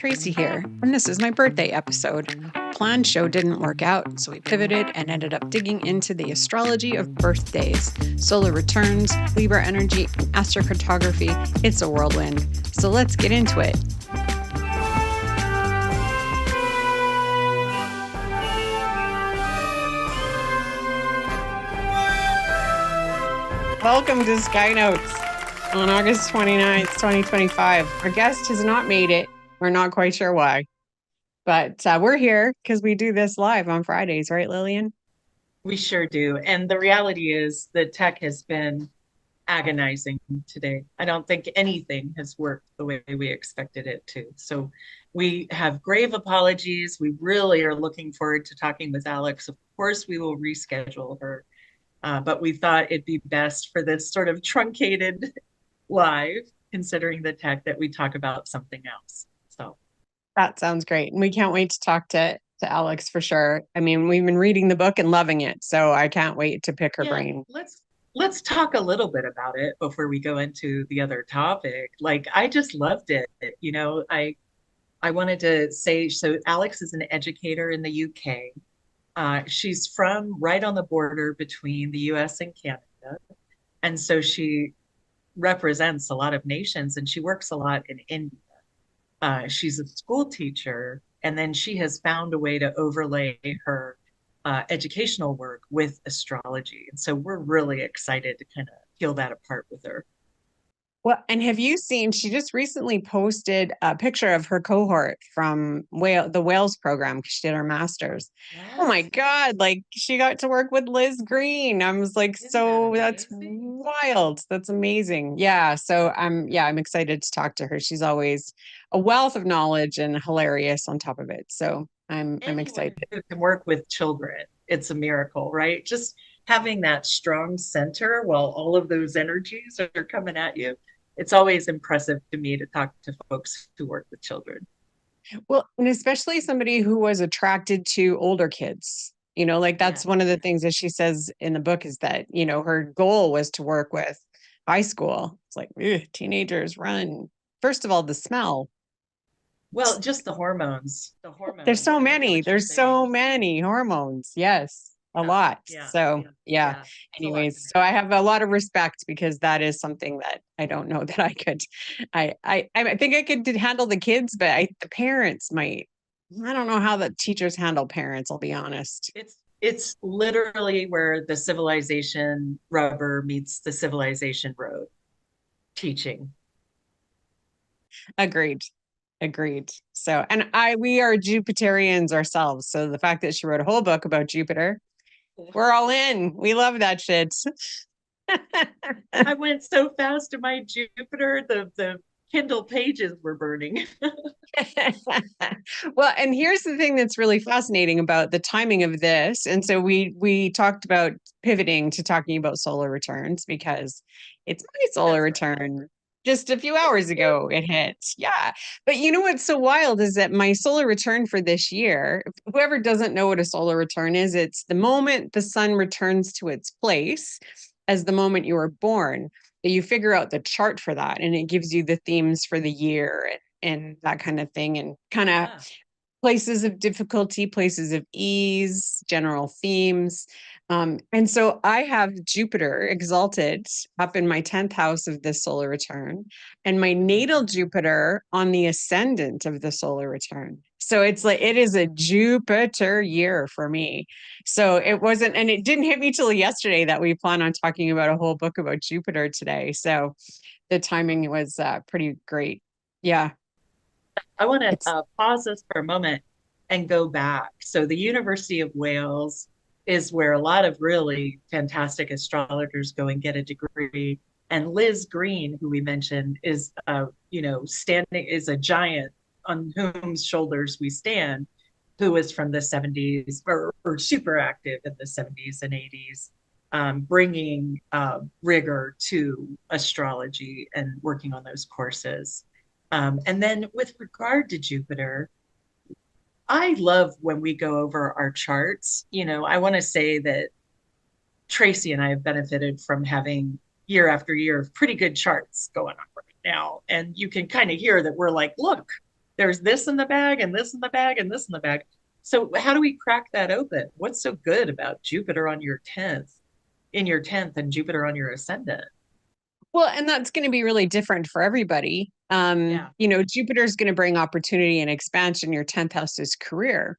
Tracy here, and this is my birthday episode. Planned show didn't work out, so we pivoted and ended up digging into the astrology of birthdays, solar returns, Libra energy, astrocartography. It's a whirlwind. So let's get into it. Welcome to Sky Notes on August 29th, 2025. Our guest has not made it. We're not quite sure why, but we're here because we do this live on Fridays, right, Lillian? We sure do. And the reality is the tech has been agonizing today. I don't think anything has worked the way we expected it to. So we have grave apologies. We really are looking forward to talking with Alex. Of course, we will reschedule her, but we thought it'd be best for this sort of truncated live, considering the tech, that we talk about something else. So That sounds great. And we can't wait to talk to Alex for sure. I mean, we've been reading the book and loving it, so I can't wait to pick her yeah, brain. let's talk a little bit about it before we go into the other topic. Like, I just loved it. I wanted to say, so Alex is an educator in the UK. She's from right on the border between the US and Canada. And so she represents a lot of nations, and she works a lot in India. She's a school teacher, and then she has found a way to overlay her educational work with astrology. And so we're really excited to kind of peel that apart with her. Well, and have you seen, she just recently posted a picture of her cohort from the Wales program because she did her master's. Oh my Yes. God, like she got to work with Liz Green. I was like, Isn't that so that's amazing? wild. That's amazing. Yeah. So I'm excited to talk to her. She's always a wealth of knowledge and hilarious on top of it. So I'm Anyone excited. who can work with children, it's a miracle, right? Just having that strong center while all of those energies are coming at you. It's always impressive to me to talk to folks who work with children. Well, and especially somebody who was attracted to older kids. Like Yeah. that's one of the things that she says in the book is that, her goal was to work with high school. It's like, ugh, teenagers run. First of all, the smell. Well, just the hormones, There's so and I get many. what you're There's so saying. many hormones. Yes, a Yeah. lot. Yeah. So, yeah. Yeah. It's a lot to Anyways, so I manage. have a lot of respect because that is something that I don't know that I could. I think I could handle the kids, but the parents might. I don't know how the teachers handle parents. I'll be honest. It's literally where the civilization rubber meets the civilization road, teaching. Agreed. Agreed. So, and we are Jupiterians ourselves. So the fact that she wrote a whole book about Jupiter, we're all in. We love that shit. I went so fast to my Jupiter, the Kindle pages were burning. Well, and here's the thing that's really fascinating about the timing of this. And so we talked about pivoting to talking about solar returns because it's my solar That's right. return. Just a few Is hours it? ago, it hit. Yeah. But you know what's so wild is that my solar return for this year, whoever doesn't know what a solar return is, it's the moment the sun returns to its place as the moment you were born. You figure out the chart for that, and it gives you the themes for the year and that kind of thing, and kind of Yeah. places of difficulty, places of ease, general themes. And so I have Jupiter exalted up in my 10th house of this solar return, and my natal Mhm. Jupiter on the ascendant of the solar return. So it's like it is a Jupiter year for me. So it Wow. wasn't, and it didn't hit me till yesterday that we plan on talking about a whole book about Jupiter today. So the timing was pretty great. Yeah, I want to it's pause this for a moment and go back. So, the University of Wales is where a lot of really fantastic astrologers go and get a degree. And Liz Green, who we mentioned, is standing is a giant on whose shoulders we stand, who was from the 70s or super active in the 70s and 80s, bringing rigor to astrology and working on those courses. And then with regard to Jupiter, I love when we go over our charts. I want to say that Tracy and I have benefited from having year after year of pretty good charts going on right now. And you can kind of hear that we're like, look, There's this in the bag and this in the bag and this in the bag. So how do we crack that open? What's so good about Jupiter on your 10th, in your 10th and Jupiter on your ascendant? Well, and that's going to be really different for everybody. Yeah. Jupiter is going to bring opportunity and expansion. Your 10th house is career.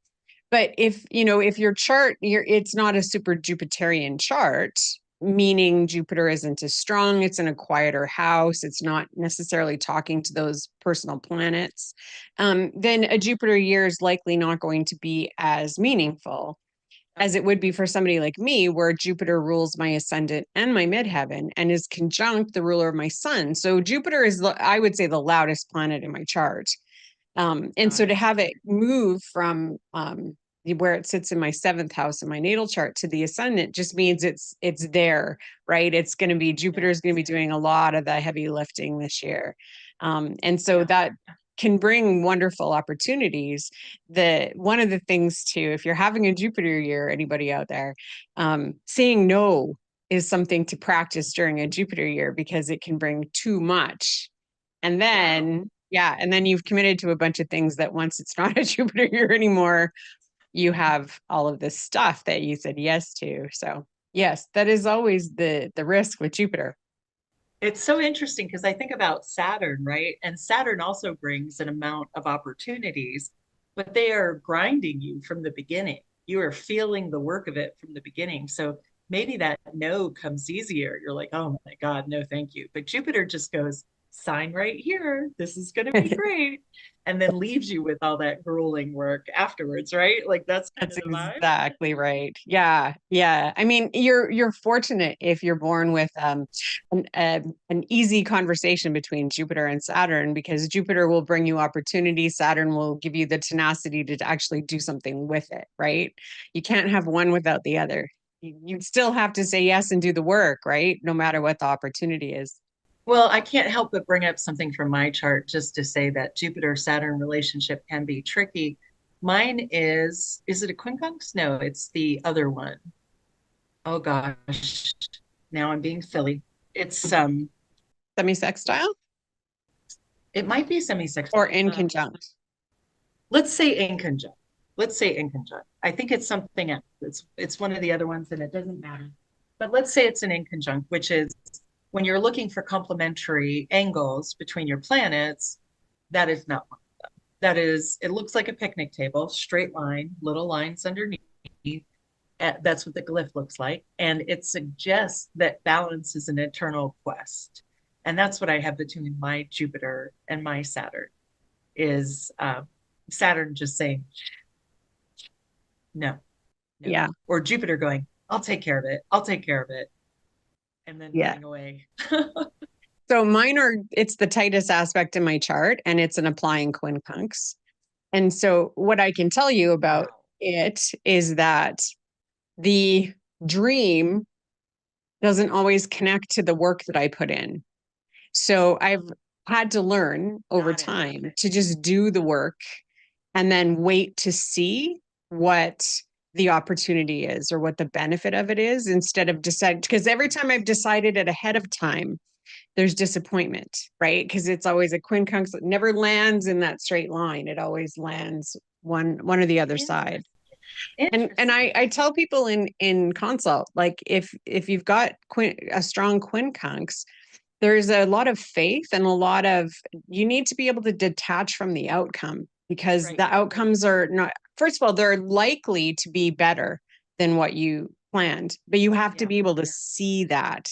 But if your chart, it's not a super Jupiterian chart, meaning Jupiter isn't as strong, it's in a quieter house, it's not necessarily talking to those personal planets, then a Jupiter year is likely not going to be as meaningful as it Okay. would be for somebody like me, where Jupiter rules my ascendant and my midheaven and is conjunct the ruler of my sun. So Jupiter is, I would say, the loudest planet in my chart. And Got so to it. have it move from where it sits in my seventh house in my natal chart to the ascendant just means it's there, right? It's going to be Jupiter is going to be Yes. doing a lot of the heavy lifting this year, and so Yeah. that can bring wonderful opportunities. The one of the things too, if you're having a Jupiter year, anybody out there, saying no is something to practice during a Jupiter year because it can bring too much. And Wow. then, yeah, and then you've committed to a bunch of things that once it's not a Jupiter year anymore, you have all of this stuff that you said yes to. So, yes, that is always the risk with Jupiter. It's so interesting because I think about Saturn, right? And Saturn also brings an amount of opportunities, but they are grinding you from the beginning. You are feeling the work of it from the beginning. So maybe that no comes easier. You're like, oh my God, no, thank you. But Jupiter just goes, sign right here. This is going to be great. And then leaves you with all that grueling work afterwards, right? Like that's kind That's of the vibe. exactly right. Yeah, yeah. I mean, you're fortunate if you're born with an easy conversation between Jupiter and Saturn, because Jupiter will bring you opportunity. Saturn will give you the tenacity to actually do something with it, right? You can't have one without the other. You still have to say yes and do the work, right? No matter what the opportunity is. Well, I can't help but bring up something from my chart just to say that Jupiter Saturn relationship can be tricky. Mine is it a quincunx? No, it's the other one. Oh gosh. Now I'm being silly. It's Semi-sextile it might be or semi-sextile. in conjunct. Let's say in conjunct. Let's say in conjunct. I think it's something else. It's one of the other ones and it doesn't matter. But let's say it's an in conjunct, which is when you're looking for complementary angles between your planets, that is not one. That is, it looks like a picnic table, straight line, little lines underneath. That's what the glyph looks like. And it suggests that balance is an eternal quest. And that's what I have between my Jupiter and my Saturn is Saturn just saying, no, no. Yeah. Or Jupiter going, I'll take care of it. I'll take care of it. And then Yeah. running away. So mine are, it's the tightest aspect in my chart and it's an applying quincunx. And so what I can tell you about Wow. it is that the dream doesn't always connect to the work that I put in. So I've had to learn over Got it. time to just do the work and then wait to see what the opportunity is or what the benefit of it is instead of decide, because every time I've decided it ahead of time, there's disappointment, right? Because it's always a quincunx that never lands in that straight line. It always lands one or the other side. Interesting. And Interesting. I tell people in consult, like if you've got a strong quincunx, there's a lot of faith and a lot of, you need to be able to detach from the outcome, because Right. the outcomes are not, first of all, they're likely to be better than what you planned, but you have to Yeah. be able to see that.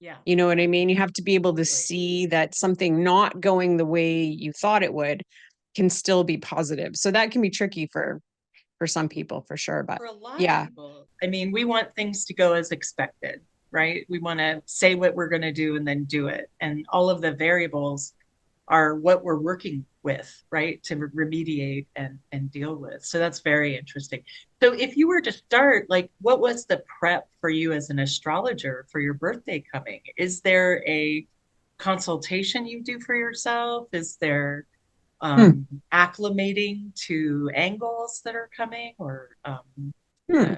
Yeah. You know what I mean? You have to be able to Totally. see that something not going the way you thought it would can still be positive. So that can be tricky for some people for sure. But For a lot of yeah, people, I mean, we want things to go as expected, right? We want to say what we're going to do and then do it. And all of the variables are what we're working with, right? To remediate and deal with. So that's very interesting. So if you were to start, like, what was the prep for you as an astrologer for your birthday coming? Is there a consultation you do for yourself? Is there hmm. acclimating to angles that are coming or Hmm. uh,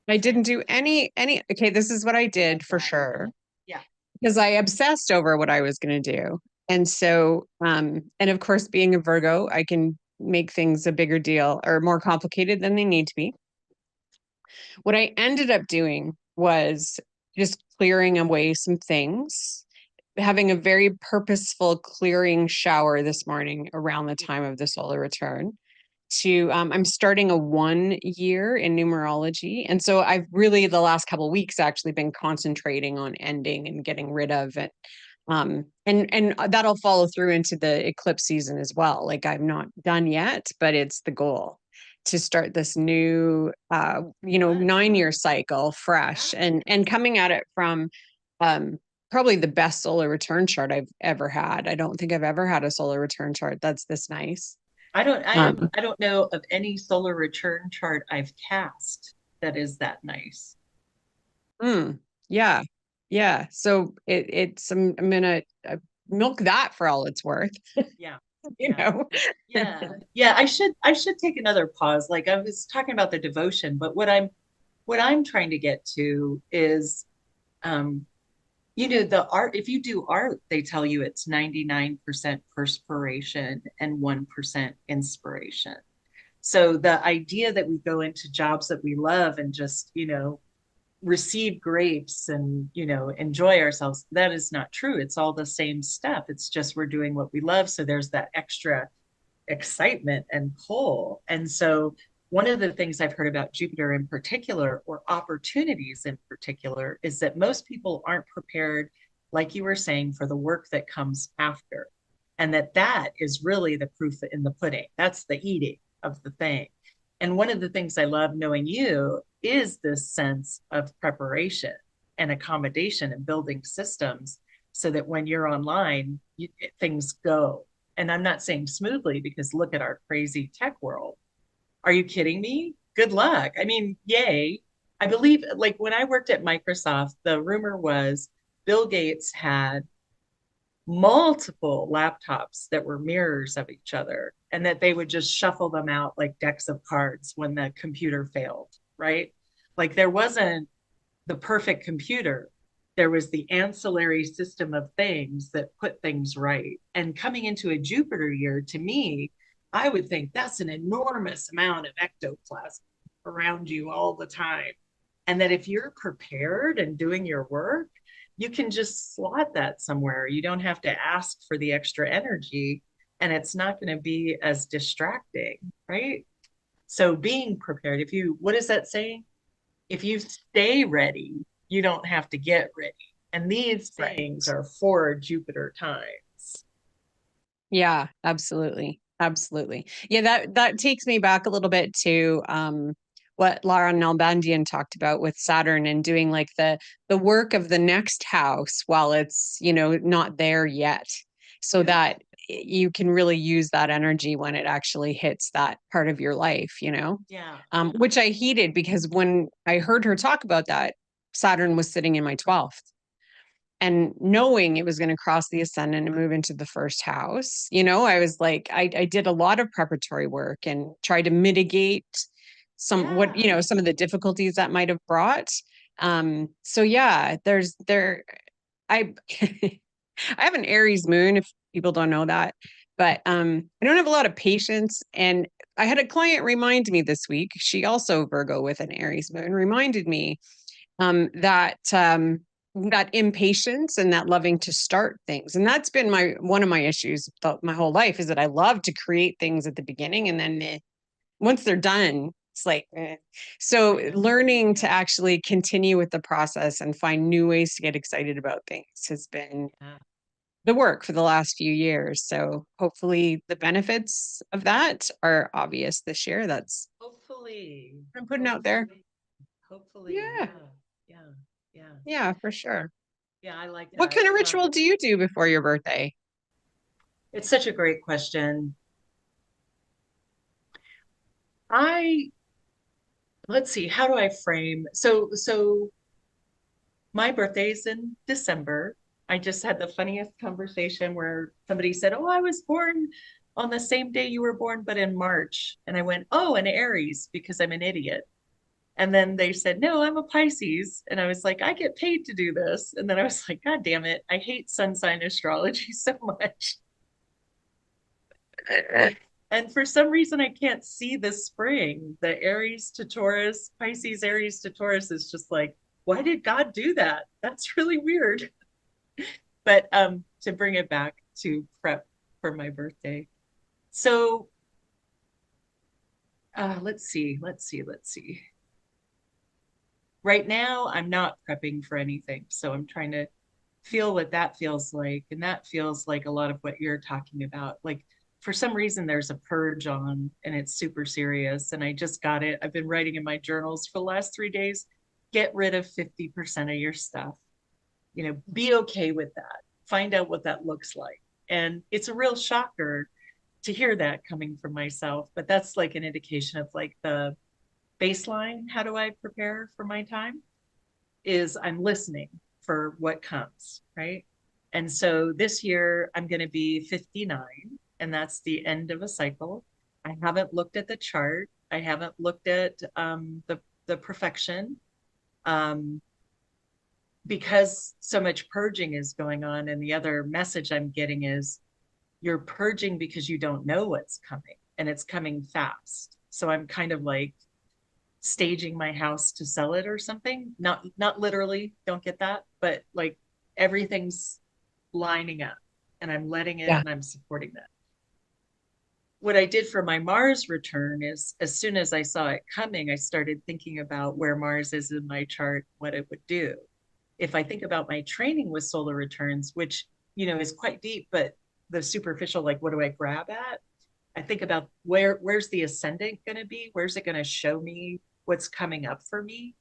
I didn't transit? do any. Okay, this is what I did for Got it. sure Yeah. because I obsessed over what I was going to do. And so, and of course, being a Virgo, I can make things a bigger deal or more complicated than they need to be. What I ended up doing was just clearing away some things, having a very purposeful clearing shower this morning around the time of the solar return. I'm starting a 1 year in numerology, and so I've really the last couple of weeks actually been concentrating on ending and getting rid of it. And that'll follow through into the eclipse season as well. Like I'm not done yet, but it's the goal to start this new 9 year cycle fresh and coming at it from um probably the best solar return chart I've ever had. I don't think I've ever had a solar return chart that's this nice. um I don't know of any solar return chart I've cast that is that nice. mm, yeah, yeah, so I'm gonna milk that for all it's worth. Yeah. you Yeah. know Yeah, I should take another pause. Like I was talking about the devotion, but what I'm trying to get to is um the art, if you do art, they tell you it's 99% perspiration and 1% inspiration. So the idea that we go into jobs that we love and just, receive grapes and, enjoy ourselves, that is not true. It's all the same stuff. It's just we're doing what we love. So there's that extra excitement and pull. And so one of the things I've heard about Jupiter in particular, or opportunities in particular, is that most people aren't prepared, like you were saying, for the work that comes after. And that is really the proof in the pudding. That's the eating of the thing. And one of the things I love knowing you is this sense of preparation and accommodation and building systems so that when you're online, things go. And I'm not saying smoothly because look at our crazy tech world. Are you kidding me? Good luck. I mean, yay. I believe, like when I worked at Microsoft, the rumor was Bill Gates had multiple laptops that were mirrors of each other and that they would just shuffle them out like decks of cards when the computer failed, right? Like there wasn't the perfect computer. There was the ancillary system of things that put things right. And coming into a Jupiter year, to me, I would think that's an enormous amount of ectoplasm around you all the time. And that if you're prepared and doing your work, you can just slot that somewhere. You don't have to ask for the extra energy, and it's not going to be as distracting, right? So being prepared, what is that saying? If you stay ready, you don't have to get ready. And these things right. are for Jupiter times. Yeah, absolutely. Absolutely. Yeah, that takes me back a little bit to what Lara Nalbandian talked about with Saturn and doing like the work of the next house while it's, not there yet. So Yeah. that you can really use that energy when it actually hits that part of your life. Yeah. Which I heeded because when I heard her talk about that, Saturn was sitting in my 12th, and knowing it was going to cross the ascendant and move into the first house, I was like, I did a lot of preparatory work and tried to mitigate Yeah. some of the difficulties that might have brought. So yeah, I I have an Aries moon, if people don't know that, but I don't have a lot of patience. And I had a client remind me this week, she also Virgo with an Aries moon, reminded me that impatience and that loving to start things. And that's been one of my issues my whole life, is that I love to create things at the beginning, and then once they're done, it's like so learning to actually continue with the process and find new ways to get excited about things has been Yeah. the work for the last few years. So hopefully the benefits of that are obvious this year. That's Hopefully. what I'm putting out there. Hopefully. Hopefully. Yeah. Yeah. Yeah. Yeah. Yeah, for sure. Yeah. I like What that. kind of ritual do you do before your birthday? It's such a great question. I let's see, how do I frame? So my birthday's in December. I just had the funniest conversation where somebody said, "Oh, I was born on the same day you were born, but in March." And I went, "Oh, an Aries," because I'm an idiot. And then they said, no, I'm a Pisces. And I was like, I get paid to do this. And then I was like, God damn it. I hate sun sign astrology so much. And for some reason, I can't see the spring. The Aries to Taurus, Pisces, Aries to Taurus is just like, why did God do that? That's really weird. But to bring it back to prep for my birthday. So let's see. Right now, I'm not prepping for anything. So I'm trying to feel what that feels like. And that feels like a lot of what you're talking about. Like for some reason, there's a purge on and it's super serious. And I just got it. I've been writing in my journals for the last 3 days. Get rid of 50% of your stuff. Be okay with that. Find out what that looks like. And it's a real shocker to hear that coming from myself, but that's like an indication of like the baseline. How do I prepare for my time? Is I'm listening for what comes, right? And so this year I'm going to be 59, and that's the end of a cycle. I haven't looked at the chart. I haven't looked at the profection um, because so much purging is going on. And the other message I'm getting is you're purging because you don't know what's coming, and it's coming fast. So I'm kind of like staging my house to sell it or something. Not literally, don't get that, but like everything's lining up and I'm letting it Yeah. and I'm supporting that. What I did for my Mars return is as soon as I saw it coming, I started thinking about where Mars is in my chart, what it would do. If I think about my training with solar returns, which, is quite deep, but the superficial, like, what do I grab at? I think about where's the ascendant going to be? Where's it going to show me what's coming up for me?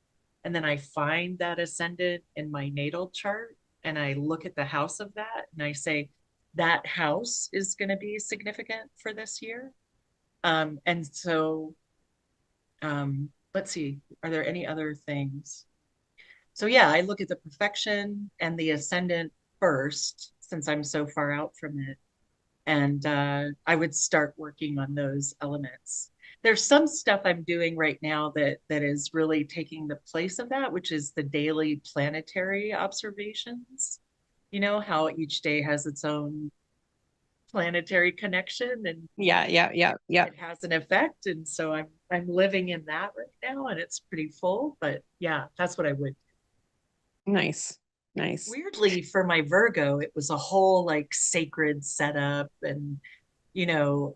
And then I find that ascendant in my natal chart and I look at the house of that and I say, that house is going to be significant for this year. And so let's see, are there any other things? So yeah, I look at the perfection and the ascendant first, since I'm so far out from it. And I would start working on those elements. There's some stuff I'm doing right now that is really taking the place of that, which is the daily planetary observations. You know how each day has its own planetary connection and Yeah, yeah, yeah, yeah. it has an effect. And so I'm living in that right now and it's pretty full. But yeah, that's what I would. Nice. Nice. Weirdly, for my Virgo, it was a whole like sacred setup and you know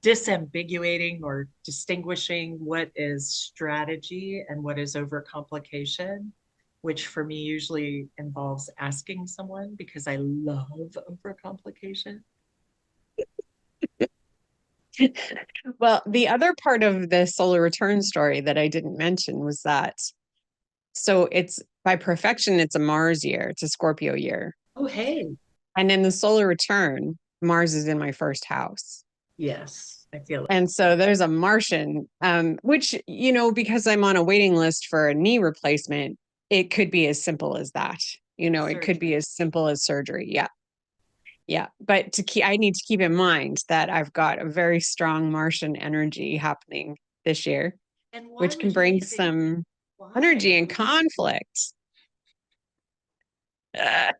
disambiguating or distinguishing what is strategy and what is overcomplication, which for me usually involves asking someone because I love overcomplication. Well, the other part of the solar return story that I didn't mention was that so it's by perfection, it's a Mars year, it's a Scorpio year. Oh, hey. And in the solar return, Mars is in my first house. Yes, I feel it. And so there's a Martian, which, because I'm on a waiting list for a knee replacement, it could be as simple as that. It could be Surgery. as simple as surgery. Yeah. Yeah. But I need to keep in mind that I've got a very strong Martian energy happening this year, And why which can would you bring need to? some energy Why? and conflict. Uh,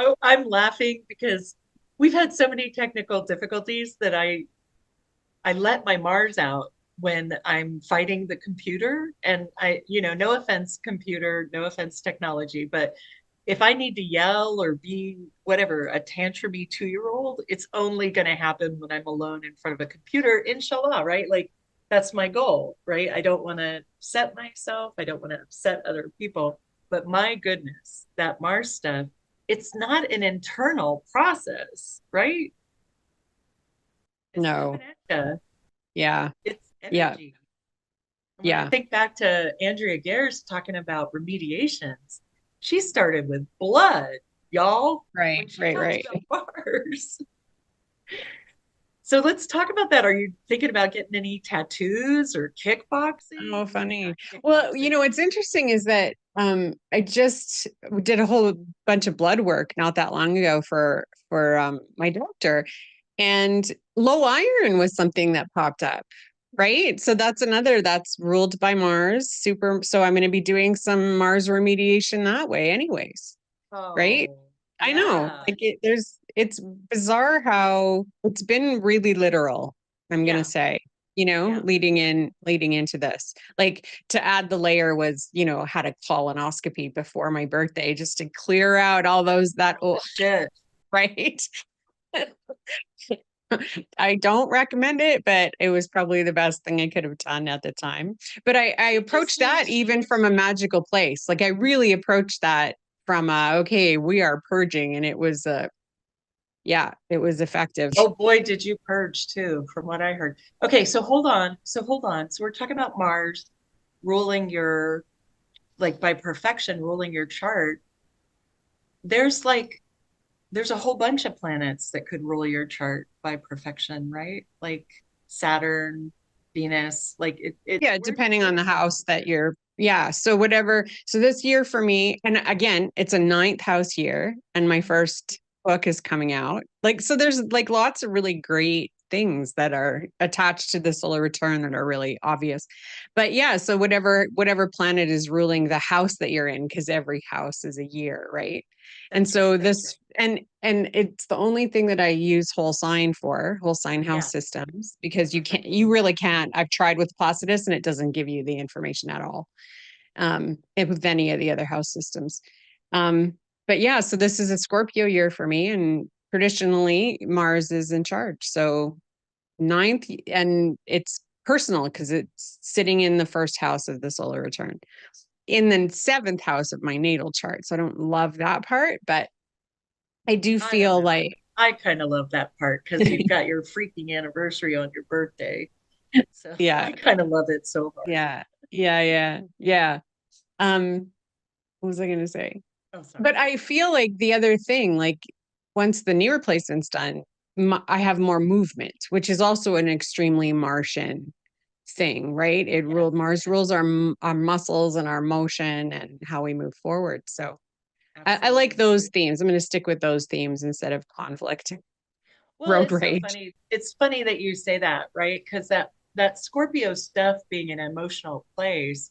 Oh, I'm laughing because we've had so many technical difficulties that I let my Mars out when I'm fighting the computer. And no offense, computer, no offense, technology, but if I need to yell or be whatever, a tantrumy 2-year-old, it's only going to happen when I'm alone in front of a computer, inshallah, right? Like that's my goal, right? I don't want to upset myself. I don't want to upset other people. But my goodness, that Mars stuff, it's not an internal process, right? It's no. divination. Yeah. It's Yeah. energy. And when I Yeah. think back to Andrea Gare's talking about remediations, she started with blood, y'all, when Right. she Right. talks Right. about Mars. So let's talk about that. Are you thinking about getting any tattoos or kickboxing? Oh, funny. Not Well, kickboxing. what's interesting is that I just did a whole bunch of blood work not that long ago for my doctor, and low iron was something that popped up. right? So that's another that's ruled by Mars. Super. So I'm going to be doing some Mars remediation that way, anyways. Right? Oh, I know. yeah. Like it's bizarre how it's been really literal, I'm gonna Yeah. say, Yeah. leading into this. Like to add the layer was, had a colonoscopy before my birthday just to clear out all those that Oh, shit. right. I don't recommend it, but it was probably the best thing I could have done at the time. But I It just approached that seems, even from a magical place. Like I really approached that from okay, we are purging, and it was yeah, it was effective. oh boy, did you purge too, from what I heard. Okay, so hold on. So hold on. So we're talking about Mars ruling your, like by perfection, ruling your chart. There's like, there's a whole bunch of planets that could rule your chart by perfection, right? Like Saturn, Venus, like Yeah, depending on the house that you're, yeah. So whatever. So this year for me, and again, it's a ninth house year, and my first book is coming out. Like, so there's like lots of really great things that are attached to the solar return that are really obvious. But yeah, so whatever planet is ruling the house that you're in, because every house is a year, right? And that's so right. and it's the only thing that I use whole sign house Yeah. systems, because you Perfection. really can't. I've tried with Placidus and it doesn't give you the information at all. With any of the other house systems. Um, but yeah, so this is a Scorpio year for me, and traditionally Mars is in charge. So ninth, and it's personal because it's sitting in the first house of the solar return, in the seventh house of my natal chart. So I don't love that part, but I do I don't feel know. like, I kind of love that part because you've got your freaking anniversary on your birthday. So yeah, I kind of love it so hard. yeah, yeah. Um, what was I going to say? Oh, sorry. But I feel like the other thing, like once the knee replacement's done, I have more movement, which is also an extremely Martian thing, right? Yeah, Mars rules our muscles and our motion and how we move forward. So I like absolutely. those themes. I'm going to stick with those themes instead of conflict, Well, road it's so rage. funny. It's funny that you say that, right? Because that Scorpio stuff being an emotional place,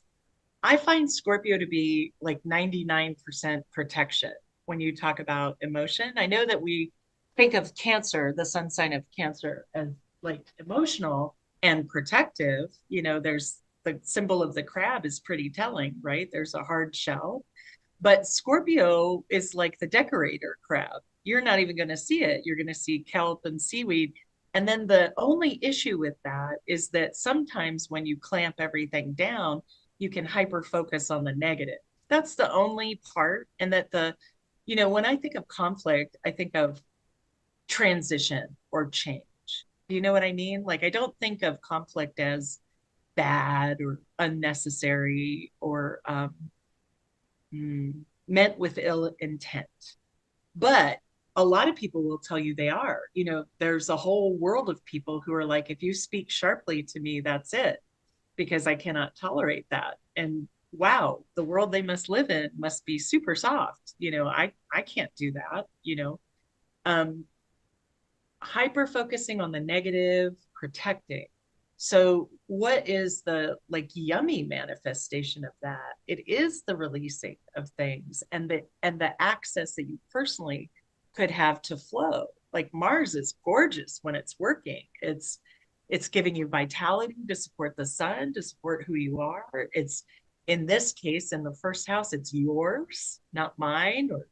I find Scorpio to be like 99% protection when you talk about emotion. I know that we think of Cancer, the sun sign of Cancer, as like emotional and protective. There's the symbol of the crab is pretty telling, right? There's a hard shell. But Scorpio is like the decorator crab. You're not even going to see it. You're going to see kelp and seaweed. And then the only issue with that is that sometimes when you clamp everything down, you can hyper focus on the negative. That's the only part. And that when I think of conflict, I think of transition or change. Do you know what I mean? Like, I don't think of conflict as bad or unnecessary or meant with ill intent. But a lot of people will tell you they are. There's a whole world of people who are like, if you speak sharply to me, that's it, because I cannot tolerate that. And wow, the world they must live in must be super soft. I can't do that. Um, Hyper focusing on the negative, protecting. So, what is the like yummy manifestation of that? It is the releasing of things and the access that you personally could have to flow. Like Mars is gorgeous when it's working. It's giving you vitality to support the sun, to support who you are. It's in this case, in the first house, it's yours, not mine or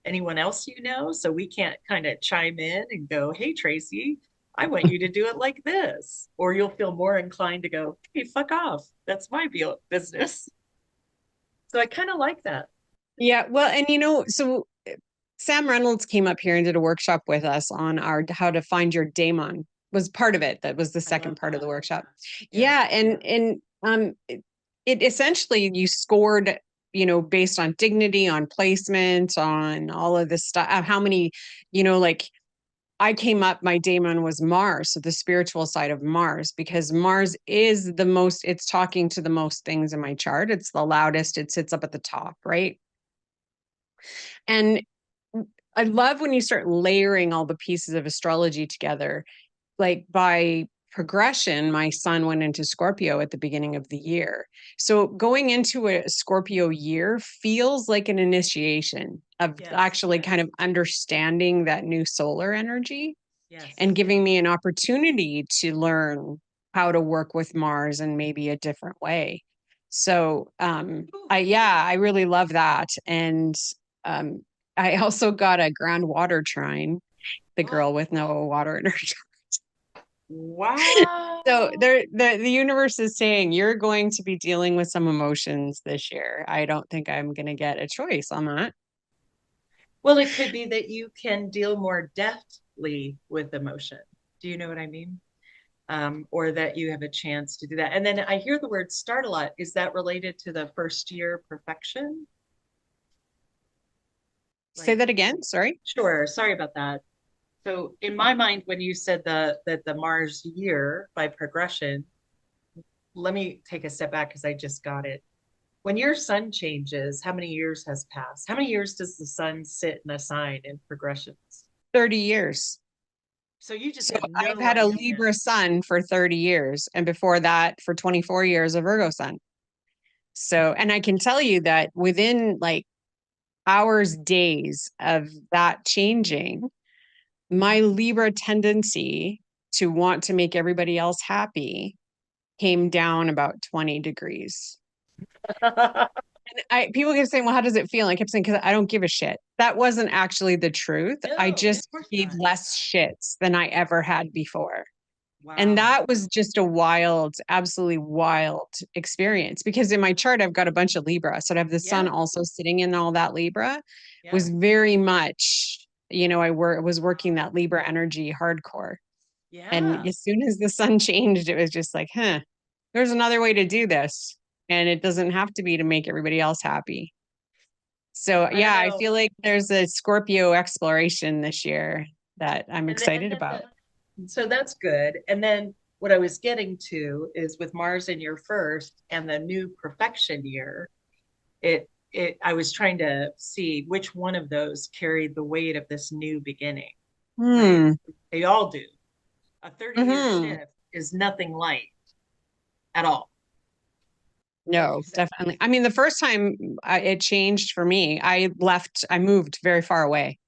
anyone else So we can't kind of chime in and go, hey, Tracy, I want you to do it like this. Or you'll feel more inclined to go, hey, fuck off. That's my business. So I kind of like that. Yeah, well, and so Sam Reynolds came up here and did a workshop with us on our how to find your daemon, was part of it. That was the I love second part of that. the workshop. Yeah. Yeah, and it essentially you scored, based on dignity, on placement, on all of this stuff, how many, like I came up, my daemon was Mars, so the spiritual side of Mars, because Mars is it's talking to the most things in my chart. It's the loudest, it sits up at the top, right? And I love when you start layering all the pieces of astrology together, like by progression, my sun went into Scorpio at the beginning of the year. So going into a Scorpio year feels like an initiation of Yes, actually kind of understanding that new solar energy and yes. giving me an opportunity to learn how to work with Mars in maybe a different way. So I really love that. And um I also got a groundwater trine, the Oh, girl with no water in her. So wow. the universe is saying you're going to be dealing with some emotions this year. I don't think I'm going to get a choice on that. Well, it could be that you can deal more deftly with emotion. Do you know what I mean? Or that you have a chance to do that. And then I hear the word start a lot. Is that related to the first year perfection? Say Like, that again. Sorry. sure, sorry about that. So in my mind, when you said the Mars year by progression, let me take a step back because I just got it. When your sun changes, how many years has passed? How many years does the sun sit in a sign in progressions? 30 years. So you just So have I've no had a idea. Libra sun for 30 years. And before that, for 24 years, a Virgo sun. So, and I can tell you that within like hours, days of that changing, my Libra tendency to want to make everybody else happy came down about 20 degrees. People keep saying, well, how does it feel? And I kept saying, because I don't give a shit. That wasn't actually the truth. I No, of just course gave not. less shits than I ever had before. And Wow. that was just a wild, absolutely wild experience because in my chart, I've got a bunch of Libra. So to have the sun Yeah, also sitting in all that Libra yeah. was very much, was working Wow. that Libra energy hardcore. And Yeah. as soon as the sun changed, it was just like, there's another way to do this. And it doesn't have to be to make everybody else happy. So I don't yeah, I know. feel like there's a Scorpio exploration this year that I'm And excited then about. so that's good. And then what I was getting to is with Mars in your first and the new perfection year, it I was trying to see which one of those carried the weight of this new beginning, right? Hmm. They all do. A 30-year Hmm. shift is nothing light at all. What do No, you think? definitely. I mean, the first time it changed for me, I moved very far away.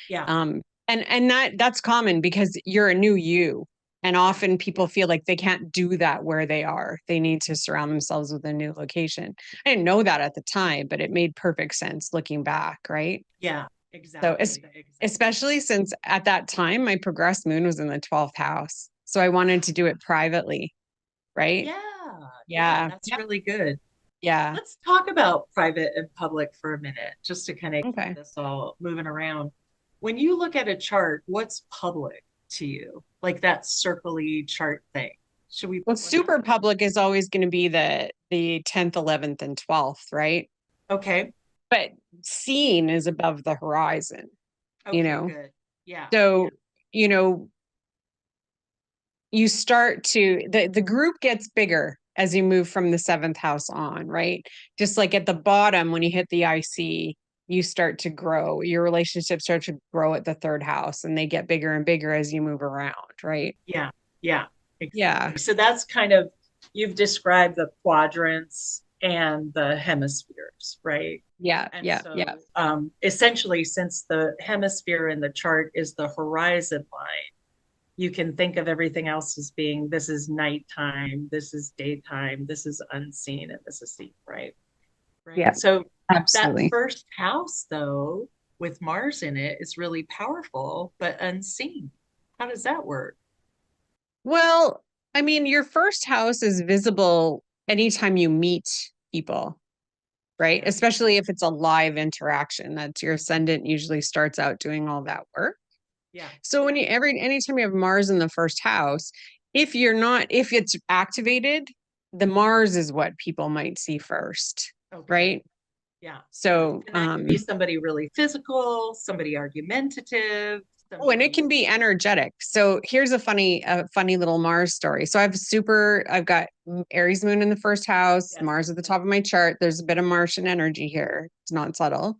Yeah, Um, and that's common because you're a new you. And yeah, often people feel like they can't do that where they are. They need to surround themselves with a new location. I didn't know that at the time, but it made perfect sense looking back, right? yeah, So exactly, exactly. especially since at that time my progressed moon was in the 12th house. So I wanted to do it privately, right? Yeah, yeah, Yeah. that's Yep. really good. Yeah. Let's talk about private and public for a minute, just to kind of keep Okay. this all moving around. When you look at a chart, what's public to you? Like that circly chart thing. Should we Well, pull it up? super public is always going to be the 10th, 11th, and 12th, right? Okay. But seen is above the horizon, you Okay, know. good. Yeah. So, you know, you start to the group gets bigger as you move from the seventh house on, right? Just like at the bottom when you hit the IC, you start to grow. Your relationships start to grow at the third house and they get bigger and bigger as you move around, right? Yeah. Yeah. Yeah. Exactly. So that's kind of, you've described the quadrants and the hemispheres, right? Yeah. And Yeah. Yeah. so essentially, since the hemisphere in the chart is the horizon line, you can think of everything else as being this is nighttime, this is daytime, this is unseen, and this is seen, right? Yeah. Right. So that Absolutely. first house, though, with Mars in it, is really powerful, but unseen. How does that work? Well, I mean, your first house is visible anytime you meet people, right? Yeah. Especially if it's a live interaction. That's your ascendant usually starts out doing all that work. Yeah. So when anytime you have Mars in the first house, if it's activated, the Mars is what people might see first, Okay. right? Yeah. So, And that could be somebody really physical, somebody argumentative, oh, and it somebody. can be energetic. So here's a funny little Mars story. So I've got Aries moon in the first house, Yes. Mars at the top of my chart. There's a bit of Martian energy here. It's not subtle.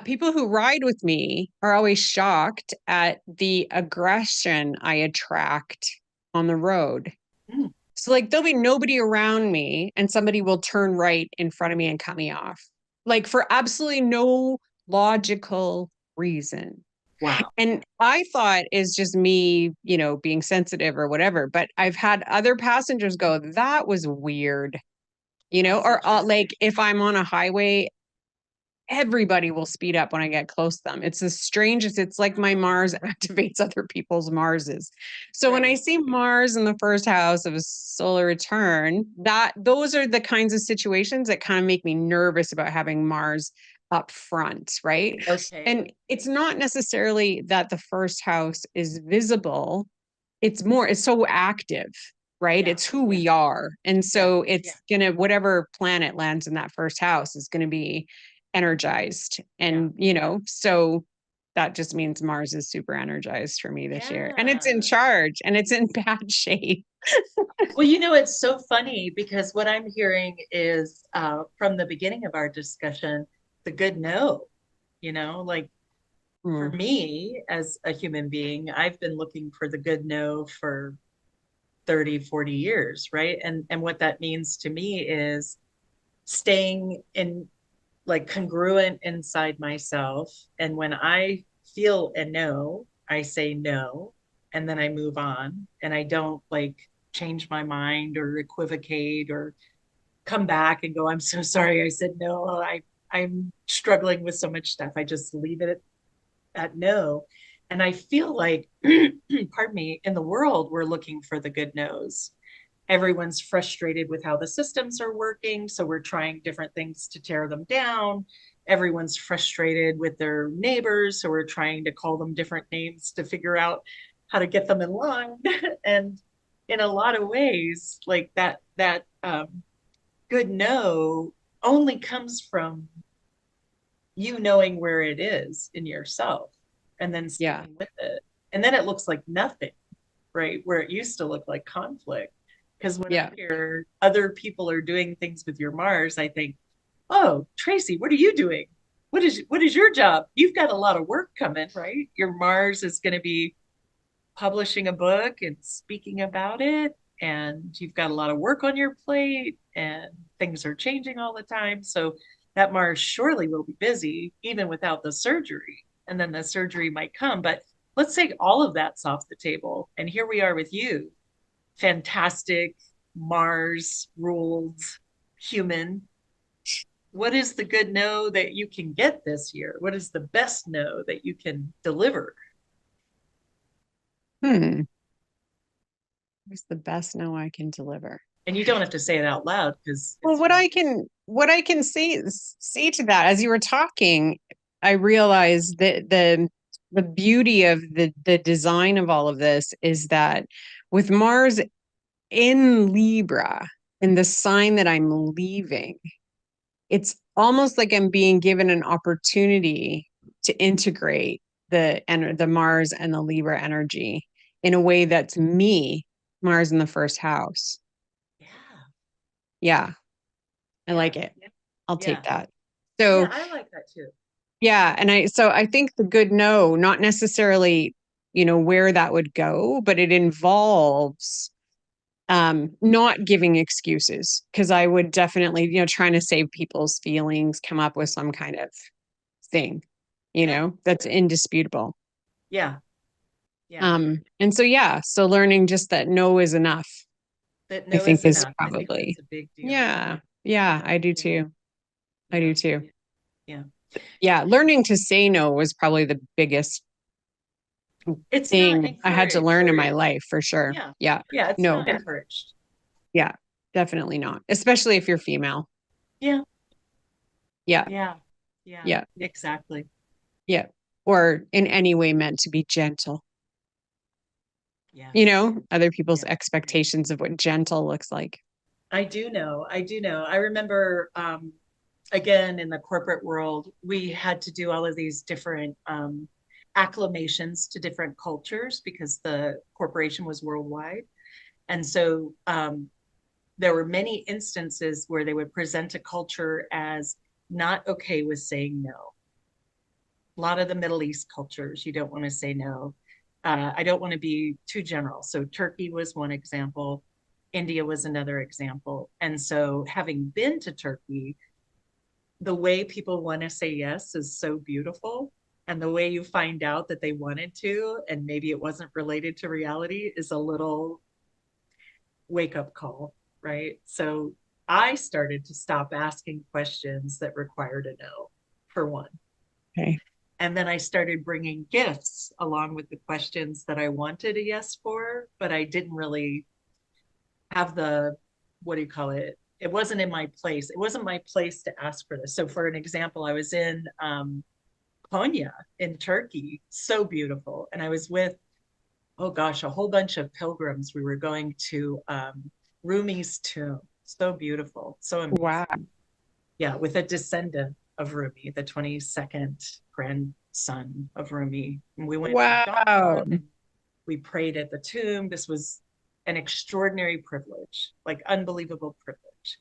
People who ride with me are always shocked at the aggression I attract on the road. Mm. So like there'll be nobody around me and somebody will turn right in front of me and cut me off. Like for absolutely no logical reason. Wow. And I thought is just me, being sensitive or whatever, but I've had other passengers go, that was weird, That's or interesting. like if I'm on a highway, everybody will speed up when I get close to them. It's the strangest. It's like my Mars activates other people's Marses. So when I Right. see Mars in the first house of a solar return, those are the kinds of situations that kind of make me nervous about having Mars up front, right? Okay. And it's not necessarily that the first house is visible, it's so active, right? Yeah. It's who Yeah. we are. And Yeah. so Yeah. it's gonna, whatever planet lands in that first house is gonna be energized. Yeah. And so that just means Mars is super energized for me this year. And it's in Yeah. charge and it's in bad shape. Well, it's so funny because what I'm hearing is from the beginning of our discussion, the good no, like for Hmm. me as a human being, I've been looking for the good no for 30, 40 years, right? And what that means to me is staying in like congruent inside myself. And when I feel a no, I say no, and then I move on and I don't like change my mind or equivocate or come back and go, I'm so sorry I said no. I'm struggling with so much stuff. I just leave it at no. And I feel like, pardon me, in the world, we're looking for the good no's. Everyone's frustrated with how the systems are working. So we're trying different things to tear them down. Everyone's frustrated with their neighbors. So we're trying to call them different names to figure out how to get them in line. And in a lot of ways, like that good no only comes from you knowing where it is in yourself and then Yeah. sticking with it. And then it looks like nothing, right? Where it used to look like conflict. Because when I Yeah. hear other people are doing things with your Mars, I think, oh, Tracy, what are you doing? What is your job? You've got a lot of work coming, right? Your Mars is going to be publishing a book and speaking about it. And you've got a lot of work on your plate and things are changing all the time. So that Mars surely will be busy even without the surgery. And then the surgery might come. But let's say all of that's off the table. And here we are with you, fantastic Mars ruled human. What is the good no that you can get this year? What is the best no that you can deliver? Hmm. What's the best no I can deliver? And you don't have to say it out loud because Well, it's what I can see to that, as you were talking, I realized that the beauty of the design of all of this is that with Mars in Libra, in the sign that I'm leaving, it's almost like I'm being given an opportunity to integrate the Mars and the Libra energy in a way that's me, Mars in the first house. yeah, Yeah, I yeah, like it. I'll take yeah, that. yeah. So I like that too. yeah, and I think the good no, not necessarily, where that would go, but it involves not giving excuses, because I would definitely, trying to save people's feelings, come up with some kind of thing, Yeah, that's indisputable. yeah, yeah. And so yeah, so learning just that no is enough, That I no think is is enough. I think probably, that's a big deal. yeah, yeah, Yeah, I do yeah, too. I yeah, do too. yeah. Yeah, learning to say no was probably the biggest It's not thing I had to encouraged. learn in my life for sure. Yeah, Yeah. yeah. It's No. not encouraged. Yeah. Definitely not. Especially if you're female. Yeah, Yeah. yeah, yeah. Yeah. Exactly. Yeah. Or in any way meant to be gentle. Yes. Other people's Yeah. expectations of what gentle looks like. I do know. I do know. I remember again in the corporate world, we had to do all of these different acclamations to different cultures because the corporation was worldwide. And so there were many instances where they would present a culture as not okay with saying no. A lot of the Middle East cultures, you don't want to say no. I don't want to be too general. So Turkey was one example. India was another example. And so having been to Turkey, the way people want to say yes is so beautiful. And the way you find out that they wanted to, and maybe it wasn't related to reality, is a little wake up call, right? So I started to stop asking questions that required a no, for one. Okay. And then I started bringing gifts along with the questions that I wanted a yes for, but I didn't really have the, what do you call it? It wasn't in my place. It wasn't my place to ask for this. So, for an example, I was in Konya in Turkey, so beautiful. And I was with, oh gosh, a whole bunch of pilgrims. We were going to Rumi's tomb. So beautiful, so Wow. amazing. Yeah, with a descendant of Rumi, the 22nd grandson of Rumi. And we went for Wow. dawn and we prayed at the tomb. This was an extraordinary privilege, like unbelievable privilege.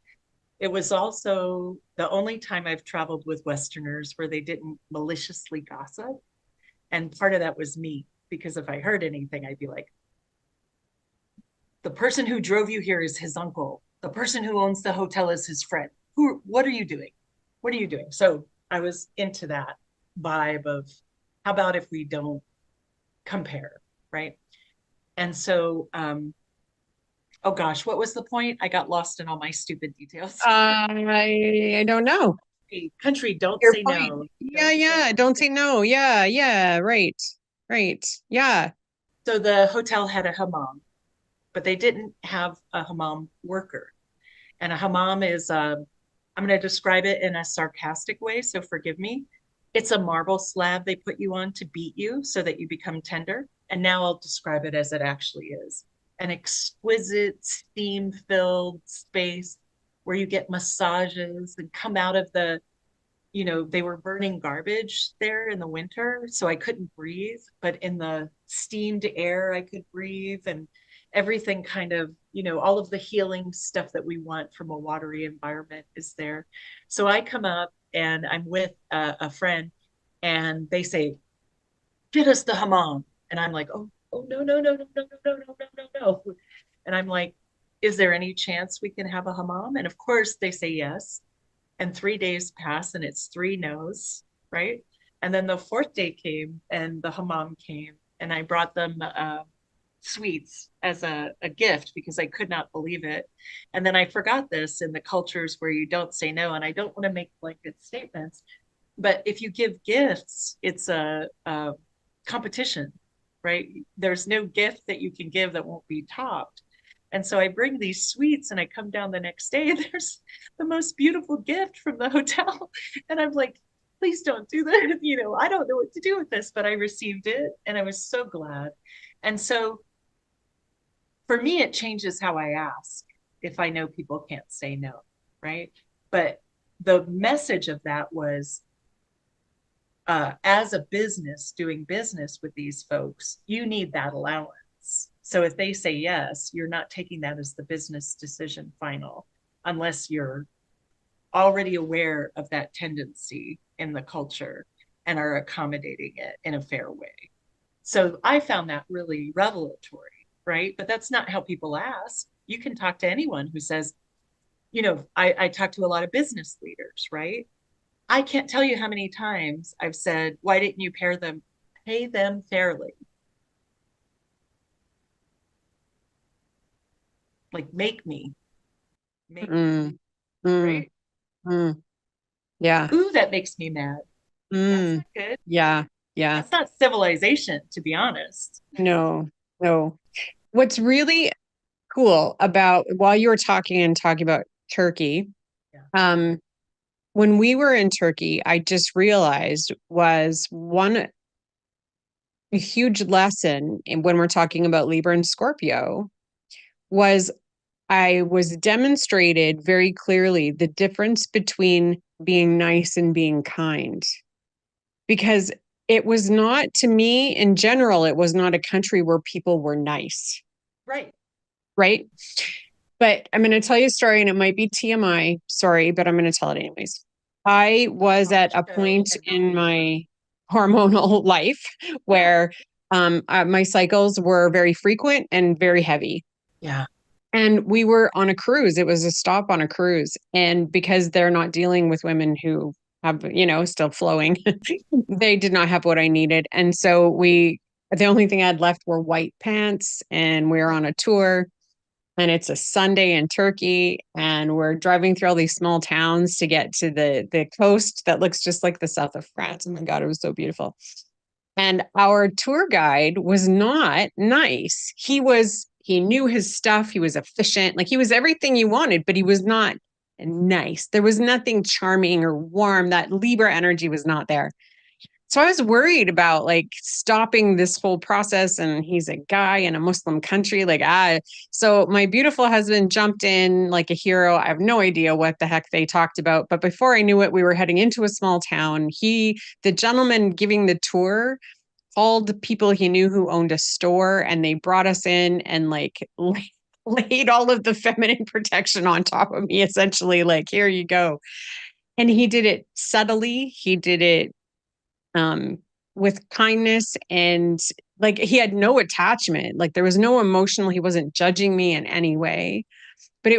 It was also the only time I've traveled with Westerners where they didn't maliciously gossip. And part of that was me, because if I heard anything, I'd be like, the person who drove you here is his uncle. The person who owns the hotel is his friend. What are you doing? What are you doing? So I was into that vibe of how about if we don't compare, right? And so, oh gosh, what was the point? I got lost in all my stupid details. I don't know. Country, don't Your say point. no. Yeah, Don't say yeah. Don't no. say no. Yeah, yeah. Right. Right. Yeah. So the hotel had a hammam, but they didn't have a hammam worker. And a hammam is, I'm going to describe it in a sarcastic way, so forgive me. It's a marble slab they put you on to beat you so that you become tender. And now I'll describe it as it actually is an exquisite steam filled space where you get massages and come out of they were burning garbage there in the winter. So I couldn't breathe, but in the steamed air, I could breathe and everything kind of, all of the healing stuff that we want from a watery environment is there. So I come up and I'm with a friend and they say, get us the hammam. And I'm like, oh, no, no, no, no, no, no, no, no, no, no. And I'm like, is there any chance we can have a hammam? And of course they say yes, and 3 days pass and it's three no's, right? And then the fourth day came and the hammam came and I brought them sweets as a gift because I could not believe it. And then I forgot this in the cultures where you don't say no. And I don't want to make blanket statements, but if you give gifts, it's a competition, right? There's no gift that you can give that won't be topped. And so I bring these sweets and I come down the next day and there's the most beautiful gift from the hotel. And I'm like, please don't do that. I don't know what to do with this, but I received it and I was so glad. And so for me, it changes how I ask if I know people can't say no, right? But the message of that was as a business doing business with these folks, you need that allowance. So if they say yes, you're not taking that as the business decision final, unless you're already aware of that tendency in the culture and are accommodating it in a fair way. So I found that really revelatory, right? But that's not how people ask. You can talk to anyone who says, I talk to a lot of business leaders, right? I can't tell you how many times I've said, why didn't you pay them fairly? Like make me, Mm, mm, right? mm. Yeah. Ooh, that makes me mad. That's Mm. not good. Yeah. Yeah. That's not civilization, to be honest. No. No. What's really cool about while you were talking about Turkey, Yeah. um, when we were in Turkey, I just realized was one huge lesson when we're talking about Libra and Scorpio was I was demonstrated very clearly the difference between being nice and being kind. Because it was not, to me, in general, it was not a country where people were nice, Right. right? But I'm going to tell you a story and it might be TMI. Sorry, but I'm going to tell it anyways. I was I'll at let you a go point and not in TMI. my hormonal life Yeah. where My cycles were very frequent and very heavy. Yeah. And we were on a cruise. It was a stop on a cruise. And because they're not dealing with women who have, still flowing, they did not have what I needed. And so the only thing I had left were white pants, and we were on a tour. And it's a Sunday in Turkey, and we're driving through all these small towns to get to the coast that looks just like the south of France. Oh my God, it was so beautiful. And our tour guide was not nice. He knew his stuff. He was efficient. Like he was everything you wanted, but he was not nice. There was nothing charming or warm. That Libra energy was not there. So I was worried about like stopping this whole process. And he's a guy in a Muslim country. So my beautiful husband jumped in like a hero. I have no idea what the heck they talked about. But before I knew it, we were heading into a small town. The gentleman giving the tour, called the people he knew who owned a store, and they brought us in and laid all of the feminine protection on top of me, essentially, like, here you go. And he did it subtly. He did it um, with kindness, and like he had no attachment. Like there was no emotional, he wasn't judging me in any way. But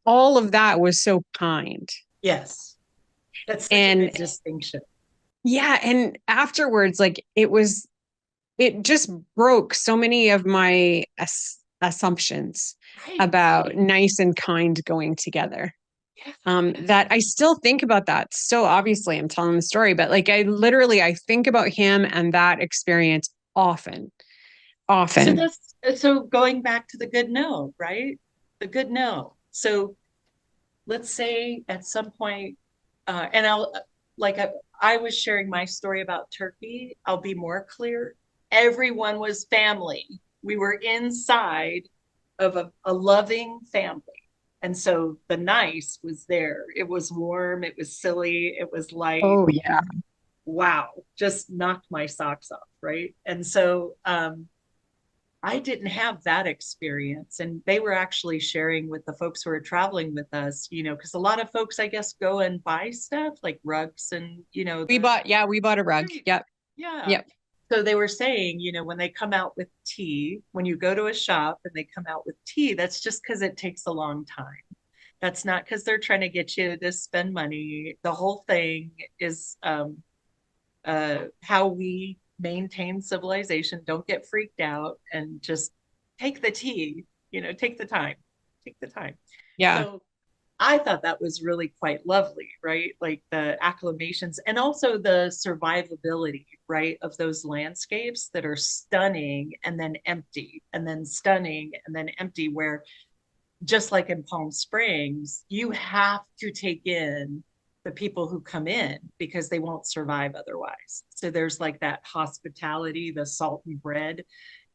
all of that was so kind. Yes. That's such a And good distinction. yeah, and afterwards, like it just broke so many of my assumptions Right. about nice and kind going together. Yeah. That I still think about that. So obviously I'm telling the story, but like I think about him and that experience often, So often. so going back to the good no, right? The good no. So let's say at some point, and like I was sharing my story about Turkey, I'll be more clear. Everyone was family. We were inside of a loving family. And so the nice was there. It was warm, it was silly, it was light. Oh yeah. Wow, just knocked my socks off, right? And so I didn't have that experience. And they were actually sharing with the folks who were traveling with us, because a lot of folks, I guess, go and buy stuff like rugs and, We bought a rug. right. Yep. Yeah. Yep. So they were saying, when they come out with tea, when you go to a shop and they come out with tea, that's just because it takes a long time. That's not because they're trying to get you to spend money. The whole thing is how we maintain civilization. Don't get freaked out and just take the tea, take the time, take the time. Yeah. So I thought that was really quite lovely, right? Like the acclamations and also the survivability, right, of those landscapes that are stunning and then empty and then stunning and then empty, where just like in Palm Springs, you have to take in the people who come in because they won't survive otherwise. So there's like that hospitality, the salt and bread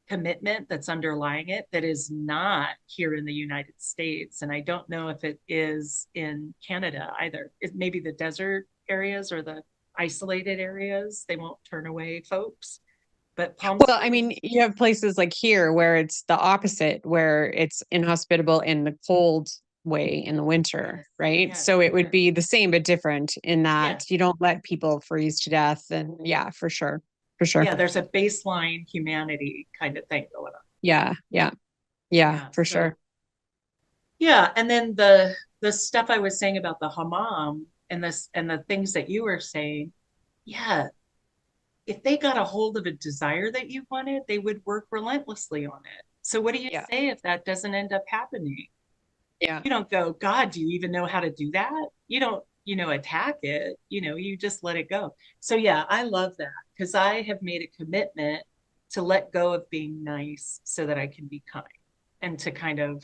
commitment that's underlying it that is not here in the United States. And I don't know if it is in Canada either. It maybe the desert areas or the isolated areas, they won't turn away folks. But Palm Well, I Springs, mean, you have places like here where it's the opposite, where it's inhospitable in the cold way in the winter, yes, right? yes, So it would be the same but different in yes. that you don't let people freeze to death. And yeah, for sure. For sure. Yeah, there's a baseline humanity kind of thing going on. Yeah. Yeah. Yeah, Yeah. for So sure. yeah, and then the stuff I was saying about the hammam and this and the things that you were saying, yeah, if they got a hold of a desire that you wanted, they would work relentlessly on it. So what do you Yeah. say if that doesn't end up happening? Yeah. You don't go, God, do you even know how to do that? You don't, attack it, you just let it go. So yeah, I love that because I have made a commitment to let go of being nice so that I can be kind and to kind of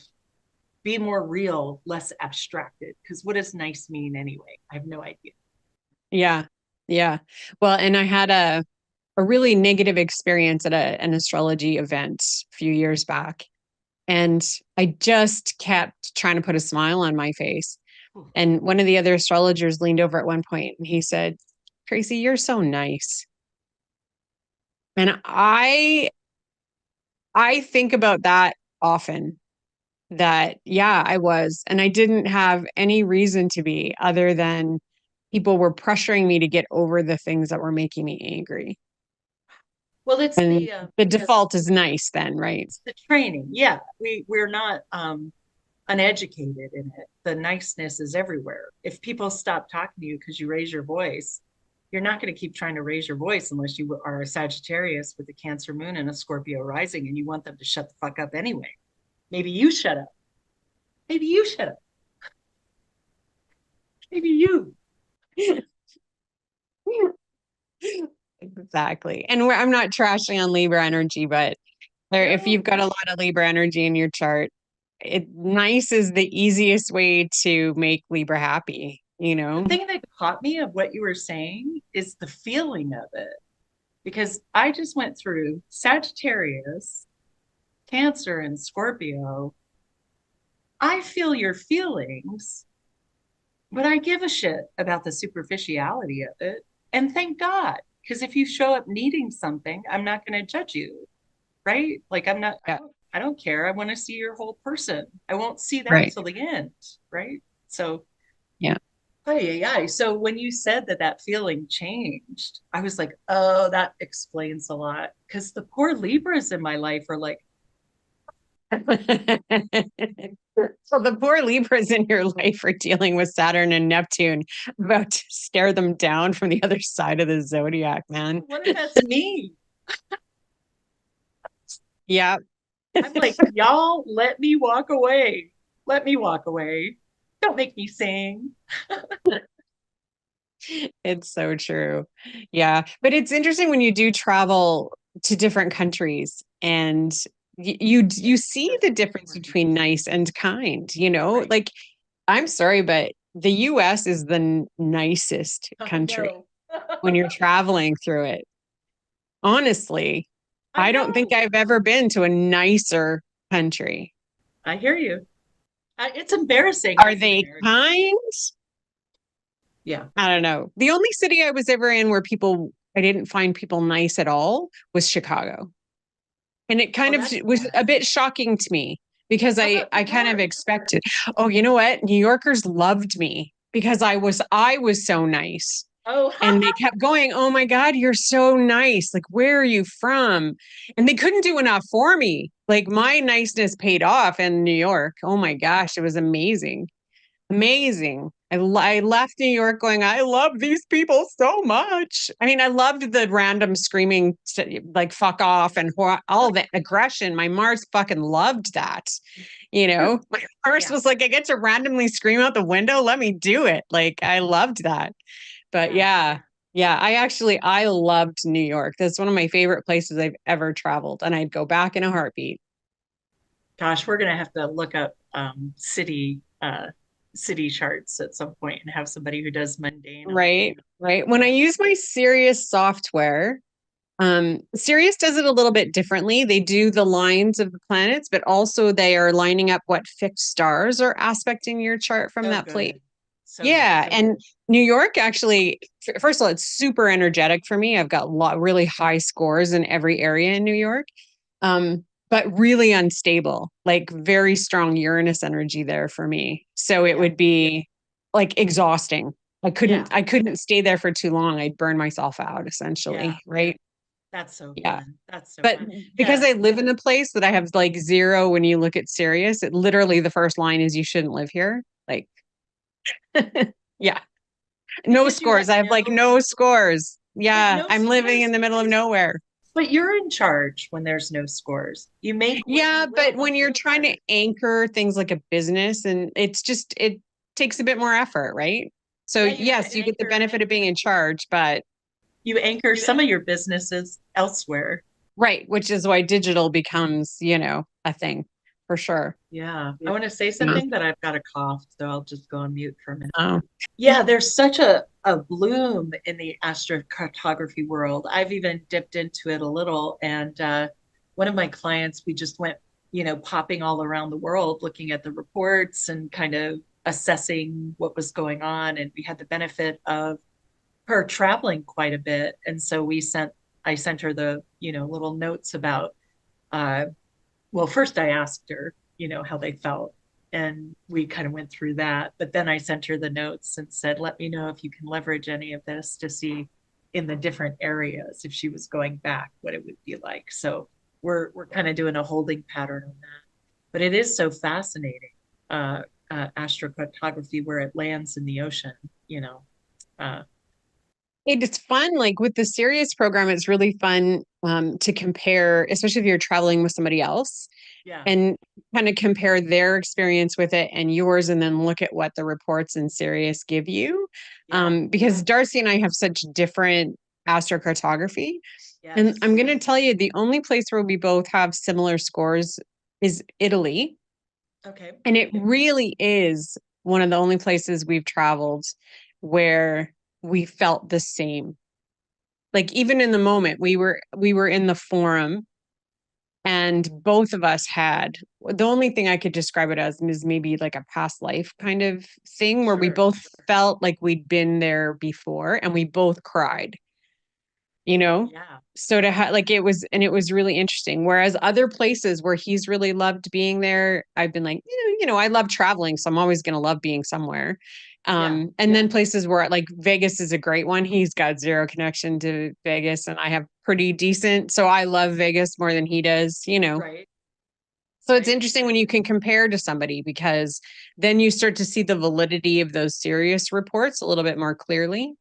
be more real, less abstracted. Because what does nice mean anyway? I have no idea. Yeah. Yeah. Well, and I had a really negative experience at an astrology event a few years back. And I just kept trying to put a smile on my face. And one of the other astrologers leaned over at one point and he said, Tracy, you're so nice. And I think about that often, that yeah, I was. And I didn't have any reason to be other than people were pressuring me to get over the things that were making me angry. Well, it's And the because default is nice then, right? it's the training. Yeah, we're not uneducated in it. The niceness is everywhere. If people stop talking to you because you raise your voice, you're not going to keep trying to raise your voice unless you are a Sagittarius with a Cancer moon and a Scorpio rising and you want them to shut the fuck up anyway. Maybe you shut up. Maybe you shut up. Maybe you. Exactly. And I'm not trashing on Libra energy, but if No. you've got a lot of Libra energy in your chart, nice is the easiest way to make Libra happy, you The know? thing that caught me of what you were saying is the feeling of it. Because I just went through Sagittarius, Cancer, and Scorpio. I feel your feelings, but I give a shit about the superficiality of it. And thank God, because if you show up needing something, I'm not going to judge you, right? Like I'm not, Yeah. I don't care. I want to see your whole person. I won't see that Right. till the end, right? So, Yeah. oh yeah, yeah. So when you said that that feeling changed, I was like, oh, that explains a lot. Because the poor Libras in my life are like, So the poor Libras in your life are dealing with Saturn and Neptune about to stare them down from the other side of the zodiac, man. what if that's me? Yeah. I'm like, y'all, let me walk away. Let me walk away. Don't make me sing. It's so true. Yeah. But it's interesting when you do travel to different countries and you see Doesn't the make you difference more between nice. nice and kind, you know? Right. Like I'm sorry, but the US is the nicest I country know. when you're traveling through it. Honestly, I I don't think know. I've ever been to a nicer country. I hear you. It's embarrassing Are as an they American. kind? Yeah. I don't know. The only city I was ever in where I didn't find people nice at all was Chicago. And it Oh, kind of that's was a sad. bit shocking to me because How about New I kind of York? expected, oh, you know what? New Yorkers loved me because I was so nice. Oh, And they kept going, oh my God, you're so nice. Like, where are you from? And they couldn't do enough for me. Like, my niceness paid off in New York. Oh my gosh, it was amazing. Amazing. I left New York going, I love these people so much. I mean, I loved the random screaming, like, fuck off and all the aggression. My Mars fucking loved that. You know, my Mars yeah. was like, I get to randomly scream out the window. Let me do it. Like, I loved that. But Yeah. yeah, yeah, I loved New York. That's one of my favorite places I've ever traveled, and I'd go back in a heartbeat. Gosh, we're gonna have to look up city charts at some point and have somebody who does mundane on Right, right. When I yeah. use my Sirius software, Sirius does it a little bit differently. They do the lines of the planets, but also they are lining up what fixed stars are aspecting your chart from So that plate. good. So good. Yeah, So good. and New York actually, first of all, it's super energetic for me. I've got really high scores in every area in New York, but really unstable, like very strong Uranus energy there for me. So it Yeah. would be like exhausting. Yeah. I couldn't stay there for too long. I'd burn myself out Yeah. essentially, right? That's so Yeah. fun. That's so But fun. because Yeah. I live in a place that I have like zero when you look at Sirius, it literally the first line is you shouldn't live here. Like, yeah. No Because you have scores. I have like no, no scores. yeah, Yeah, no I'm living in scores. the middle of nowhere. But you're in charge when there's no scores. You make what Yeah, you but will of when you're the trying to charge. anchor things like a business and it takes a bit more effort, right? So Yeah, you have yes, to you get the anchor benefit of being in charge, but some of your businesses elsewhere. right, which is why digital becomes, a thing for sure. Yeah. I want to say Yeah. something, but I've got a cough, so I'll just go on mute for a minute. Oh, Yeah, there's such a bloom in the astrocartography world. I've even dipped into it a little. And one of my clients, we just went, popping all around the world, looking at the reports and kind of assessing what was going on. And we had the benefit of her traveling quite a bit. And so I sent her the, little notes about uh, well, first I asked her, how they felt. And we kind of went through that. But then I sent her the notes and said, let me know if you can leverage any of this to see, in the different areas if she was going back, what it would be like. So we're kind of doing a holding pattern on that. But it is so fascinating, astrocartography, where it lands in the ocean, you know. Uh, It's fun, like with the Sirius program, it's really fun to compare, especially if you're traveling with somebody else yeah, and kind of compare their experience with it and yours, and then look at what the reports in Sirius give you. yeah, Because Darcy and I have such different astrocartography. And I'm yes. going to tell you, the only place where we both have similar scores is Italy. Okay. And it really is one of the only places we've traveled where we felt the same. Like even in the moment, we were in the forum and both of us had, the only thing I could describe it as is maybe like a past life kind of thing where we Sure. both felt like we'd been there before and we both cried, you know? Yeah. So to have like it was, and it was really interesting. Whereas other places where he's really loved being there, I've been like, I love traveling, so I'm always going to love being somewhere. Yeah. And then places where like Vegas is a great one. He's got zero connection to Vegas, and I have pretty decent. So I love Vegas more than he does. Right. So it's Right. interesting when you can compare to somebody because then you start to see the validity of those serious reports a little bit more clearly.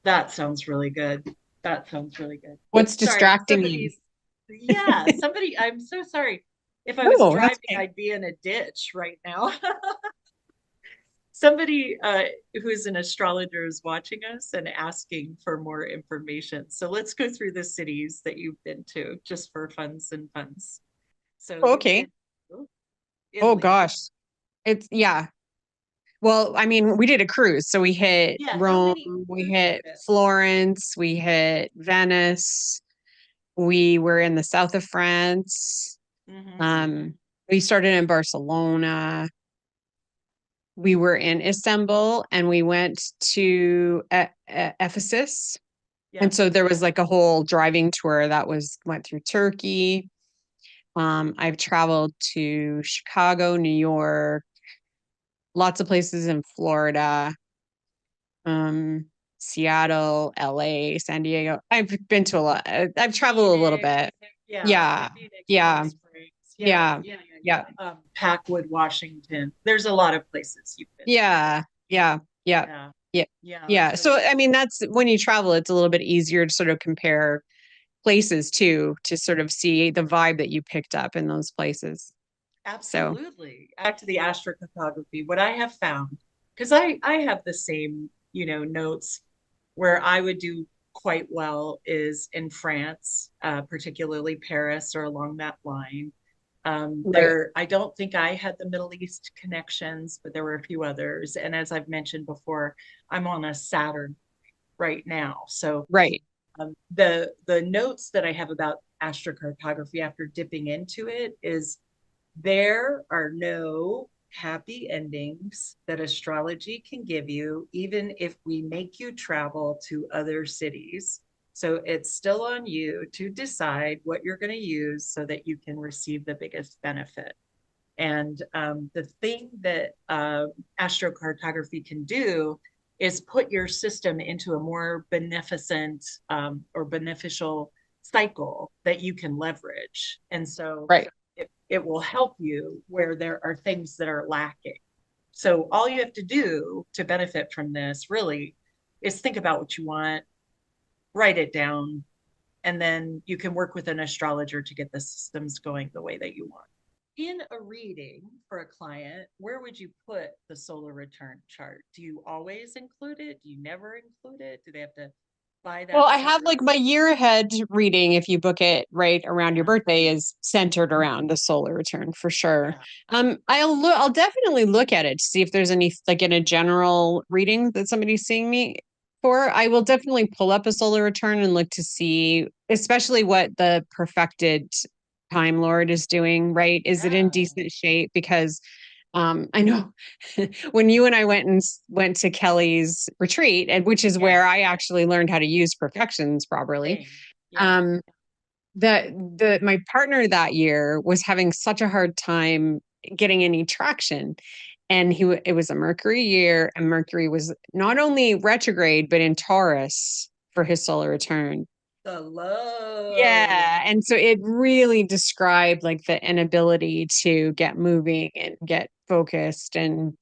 That sounds really good. That sounds really good. What's Sorry, distracting you? I'm so sorry. If I was No, that's driving, okay. I'd be in a ditch right now. Somebody who's an astrologer is watching us and asking for more information. So let's go through the cities that you've been to just for funs and funs. So you've Okay. been to Oh Italy. gosh. It's yeah. Well, I mean, we did a cruise. So we hit Yeah, how Rome, many we cruise hit ships? Florence, we hit Venice, we were in the south of France. Hmm. Um, we started in Barcelona. We were in Istanbul and we went to Ephesus. And Yeah. so there was like a whole driving tour that went through Turkey. I've traveled to Chicago, New York, lots of places in Florida, um, Seattle, LA, San Diego. I've been to a lot. I've traveled a little Phoenix. bit. Yeah. Yeah. Phoenix, Palm Yeah. Springs. Yeah. Yeah. Yeah. Yeah. Yeah. Yeah. Packwood, Washington. There's a lot of places you've been to. Yeah. Yeah. Yeah. Yeah. Yeah. Yeah. Yeah. That's really So, I cool. mean, that's when you travel, it's a little bit easier to sort of compare places too, to sort of see the vibe that you picked up in those places. So, Absolutely. Back to the astrocartography, what I have found, because I have the same, notes where I would do quite well is in France, particularly Paris or along that line. right. I don't think I had the Middle East connections, but there were a few others. And as I've mentioned before, I'm on a Saturn right now. So Right. the notes that I have about astrocartography after dipping into it is there are no happy endings that astrology can give you, even if we make you travel to other cities. So it's still on you to decide what you're going to use so that you can receive the biggest benefit. And the thing that astrocartography can do is put your system into a more beneficent or beneficial cycle that you can leverage. And so Right. it will help you where there are things that are lacking. So all you have to do to benefit from this really is think about what you want, write it down, and then you can work with an astrologer to get the systems going the way that you want. In a reading for a client, where would you put the solar return chart? Do you always include it? Do you never include it? Do they have to buy Well, that I have like separately? my year ahead reading, if you book it right around your Yeah, birthday, is centered around the solar return for sure. yeah, I'll definitely look at it to see if there's any like in a general reading that somebody's seeing me for. I will definitely pull up a solar return and look to see, especially what the perfected Time Lord is doing, right? Is it in yeah. decent shape? Because I know when you and I went to Kelly's retreat, and which is Yeah, where I actually learned how to use perfections properly. same. Yeah. Um, the my partner that year was having such a hard time getting any traction, and it was a Mercury year, and Mercury was not only retrograde but in Taurus for his solar return. Hello. Yeah. And so it really described like the inability to get moving and get focused and,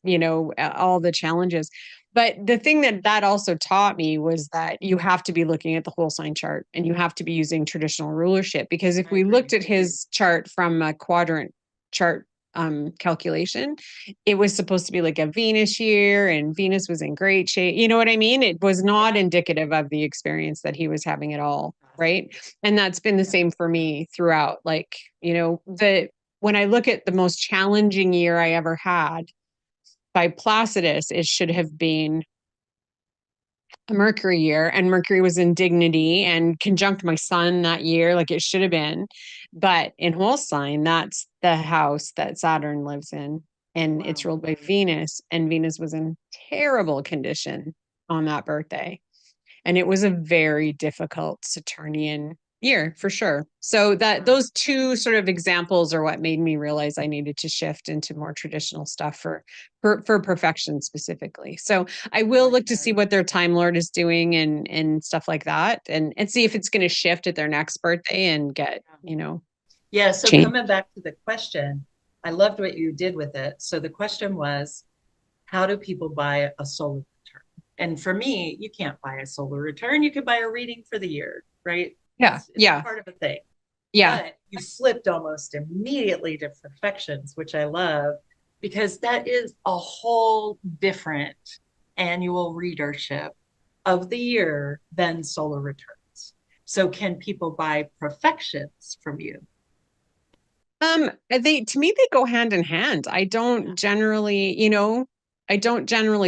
all the challenges. But the thing that that also taught me was that you have to be looking at the whole sign chart and you have to be using traditional rulership, because if I we looked agree. at his chart from a quadrant chart calculation, it was supposed to be like a Venus year and Venus was in great shape. You know what I mean? It was not Yeah. indicative of the experience that he was having at all. Right. And that's been the Yeah. same for me throughout. Like, when I look at the most challenging year I ever had by Placidus, it should have been a Mercury year, and Mercury was in dignity and conjunct my sun that year, like it should have been. But in whole sign, that's the house that Saturn lives in, and it's Wow. ruled by Venus, and Venus was in terrible condition on that birthday. And it was a very difficult Saturnian year for sure. So that Wow. those two sort of examples are what made me realize I needed to shift into more traditional stuff for perfection specifically. So I I will like look to that. see what their Time Lord is doing and stuff like that, and see if it's going to shift at their next birthday and get, Yeah. Yeah. So change. coming back to the question, I loved what you did with it. So the question was, how do people buy a solar return? And for me, you can't buy a solar return. You could buy a reading for the year, right? Yeah, It's yeah, part of a thing. yeah. But you flipped almost immediately to perfections, which I love because that is a whole different annual readership of the year than solar returns. So can people buy perfections from you? They to me they go hand in hand. Yeah. I don't generally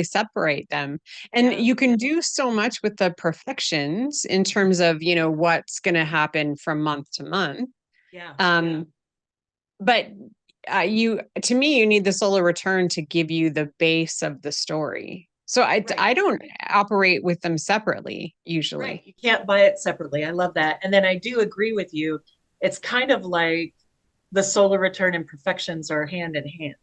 separate them. And Yeah. you can do so much with the perfections in terms of, what's going to happen from month to month. Yeah. Um, but you to me you need the solar return to give you the base of the story. So Right. I don't operate with them separately Right. usually. You can't buy it separately. I love that. And then I do agree with you. It's kind of like the solar return and perfections are hand in hand.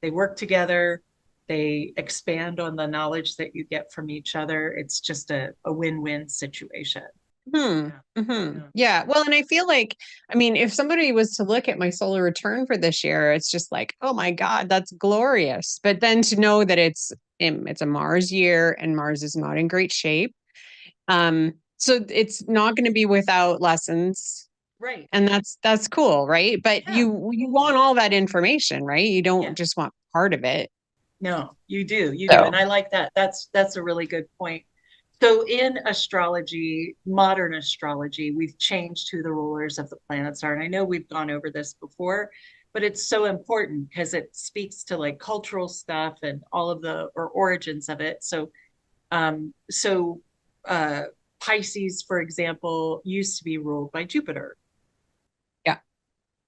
They work together, they expand on the knowledge that you get from each other. It's just a win-win situation. Hmm. Yeah. Yeah. Yeah. Well, and I feel like, I mean, if somebody was to look at my solar return for this year, it's just like, oh my God, that's glorious. But then to know that it's a Mars year and Mars is not in great shape. So it's not going to be without lessons. Right. And that's cool, right? But Yeah. you want all that information, right? You don't Yeah. just want part of it. No, you do. You do. And So I like that. That's a really good point. So in astrology, modern astrology, we've changed who the rulers of the planets are. And I know we've gone over this before, but it's so important because it speaks to like cultural stuff and all of the or origins of it. So uh Pisces, for example, used to be ruled by Jupiter. yeah, Now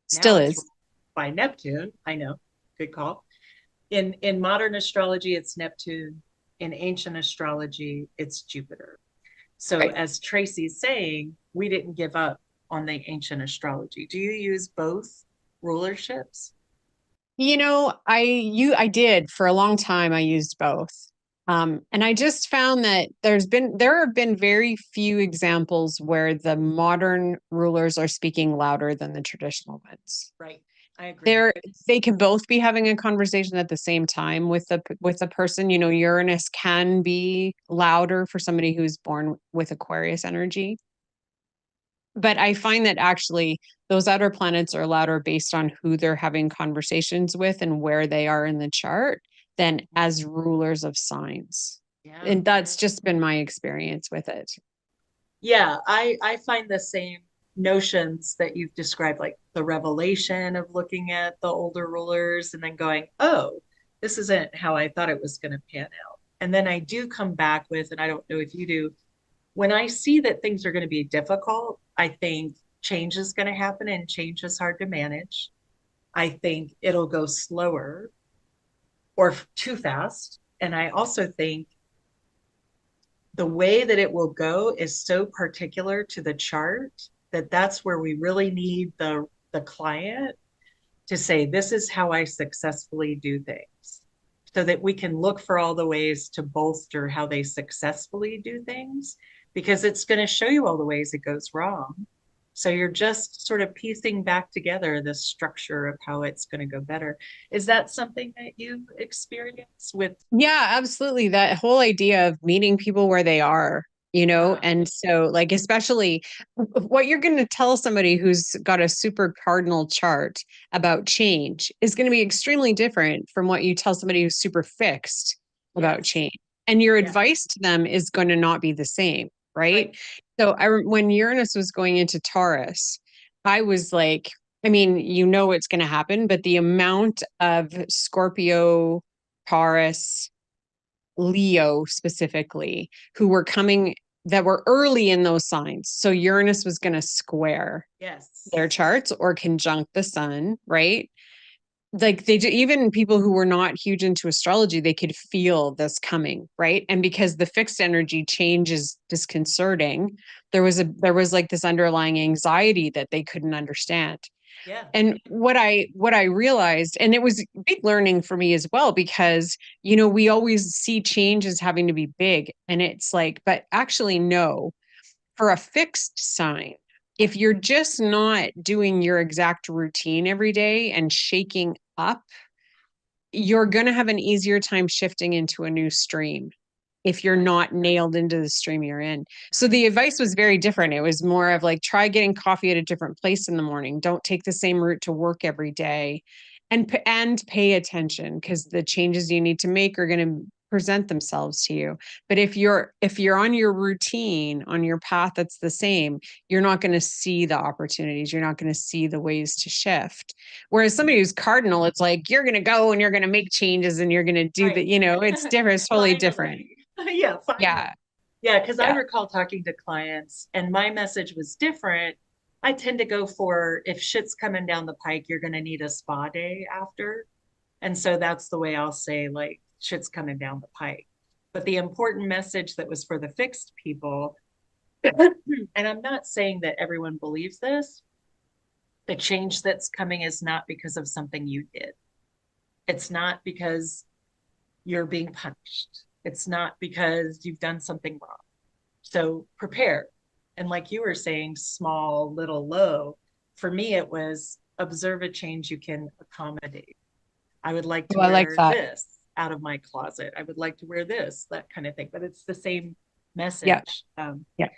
still it's is. ruled by Neptune. I know, good call. In modern astrology, it's Neptune. In ancient astrology, it's Jupiter. So Right. as Tracy's saying, we didn't give up on the ancient astrology. Do you use both rulerships? I did for a long time. I used both. And I just found that there have been very few examples where the modern rulers are speaking louder than the traditional ones. Right. I agree. They're they can both be having a conversation at the same time with the person. Uranus can be louder for somebody who's born with Aquarius energy. But I find that actually those outer planets are louder based on who they're having conversations with and where they are in the chart than as rulers of signs. Yeah. And that's just been my experience with it. Yeah, I find the same notions that you've described, like the revelation of looking at the older rulers and then going, oh, this isn't how I thought it was going to pan out. And then I do come back with, and I don't know if you do, when I see that things are going to be difficult, I think change is going to happen and change is hard to manage. I think it'll go slower or too fast. And I also think the way that it will go is so particular to the chart that that's where we really need the client to say, this is how I successfully do things, so that we can look for all the ways to bolster how they successfully do things, because it's going to show you all the ways it goes wrong. So you're just sort of piecing back together the structure of how it's going to go better. Is that something that you experience with? Yeah, absolutely. That whole idea of meeting people where they are, Yeah. and so like, especially what you're going to tell somebody who's got a super cardinal chart about change is going to be extremely different from what you tell somebody who's super fixed about Yes. change. And your Yeah. advice to them is going to not be the same, Right. right? So when Uranus was going into Taurus, I was like, I mean, it's going to happen, but the amount of Scorpio, Taurus, Leo specifically, who were coming that were early in those signs. So Uranus was going to square Yes. their charts or conjunct the sun, right? Like even people who were not huge into astrology, they could feel this coming, right? And because the fixed energy change is disconcerting, there was like this underlying anxiety that they couldn't understand. Yeah. And what I realized, and it was big learning for me as well, because we always see change as having to be big, and it's like, but actually no, for a fixed sign, if you're just not doing your exact routine every day and shaking up, you're going to have an easier time shifting into a new stream if you're Right. not nailed into the stream you're in. So Right. the advice was very different. It was more of like, try getting coffee at a different place in the morning. Don't take the same route to work every day, and pay attention, because the changes you need to make are going to present themselves to you. But if you're on your routine, on your path that's the same, you're not going to see the opportunities. You're not going to see the ways to shift. Whereas somebody who's cardinal, it's like you're going to go and you're going to make changes and you're going to do Right. the, it's different. It's totally different. Finally. Yeah, Yeah. finally. Yeah, because I Yeah. recall talking to clients and my message was different. I tend to go for if shit's coming down the pike, you're going to need a spa day after. And so that's the way I'll say, like, shit's coming down the pike. But the important message that was for the fixed people, and I'm not saying that everyone believes this, the change that's coming is not because of something you did. It's not because you're being punished. It's not because you've done something wrong. So prepare. And like you were saying, small, little, low. For me, it was observe a change you can accommodate. I would like to Oh, I like wear that. this out of my closet. I would like to wear this, that kind of thing. But it's the same Yeah. message. Yeah.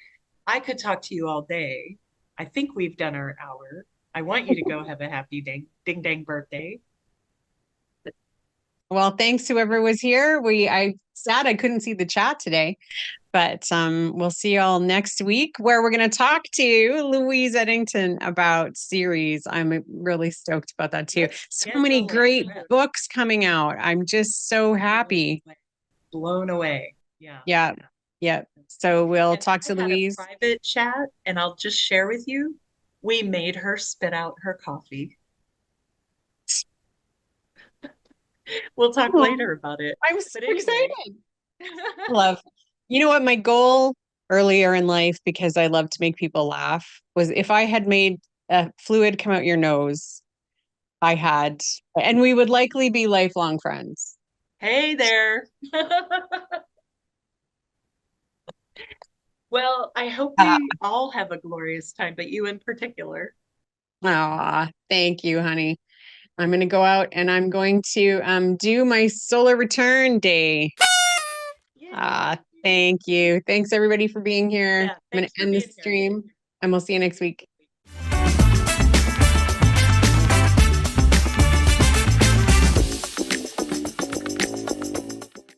I could talk to you all day. I think we've done our hour. I want you to go have a happy ding dang birthday. Well, thanks whoever was here. I sad I couldn't see the chat today, but we'll see y'all next week, where we're going to talk to Louise Eddington about series. I'm really stoked about that too. So many Schedule great express. books coming out. I'm just so happy. Blown away. Yeah. Yeah. Yeah. So we'll And talk I to had a Louise. private chat, and I'll just share with you. We made her spit out her coffee. We'll talk Oh, later about it. I'm so But anyway, excited. Love. You know what? My goal earlier in life, because I love to make people laugh, was if I had made a fluid come out your nose, I had, and we would likely be lifelong friends. hey there. Well, I hope Uh, we all have a glorious time, but you in particular. Thank you, honey. I'm going to go out and I'm going to do my solar return day. Yay. Thank you. Thanks everybody for being here. Yeah, I'm going thanks to for end the being here. stream and we'll see you next week.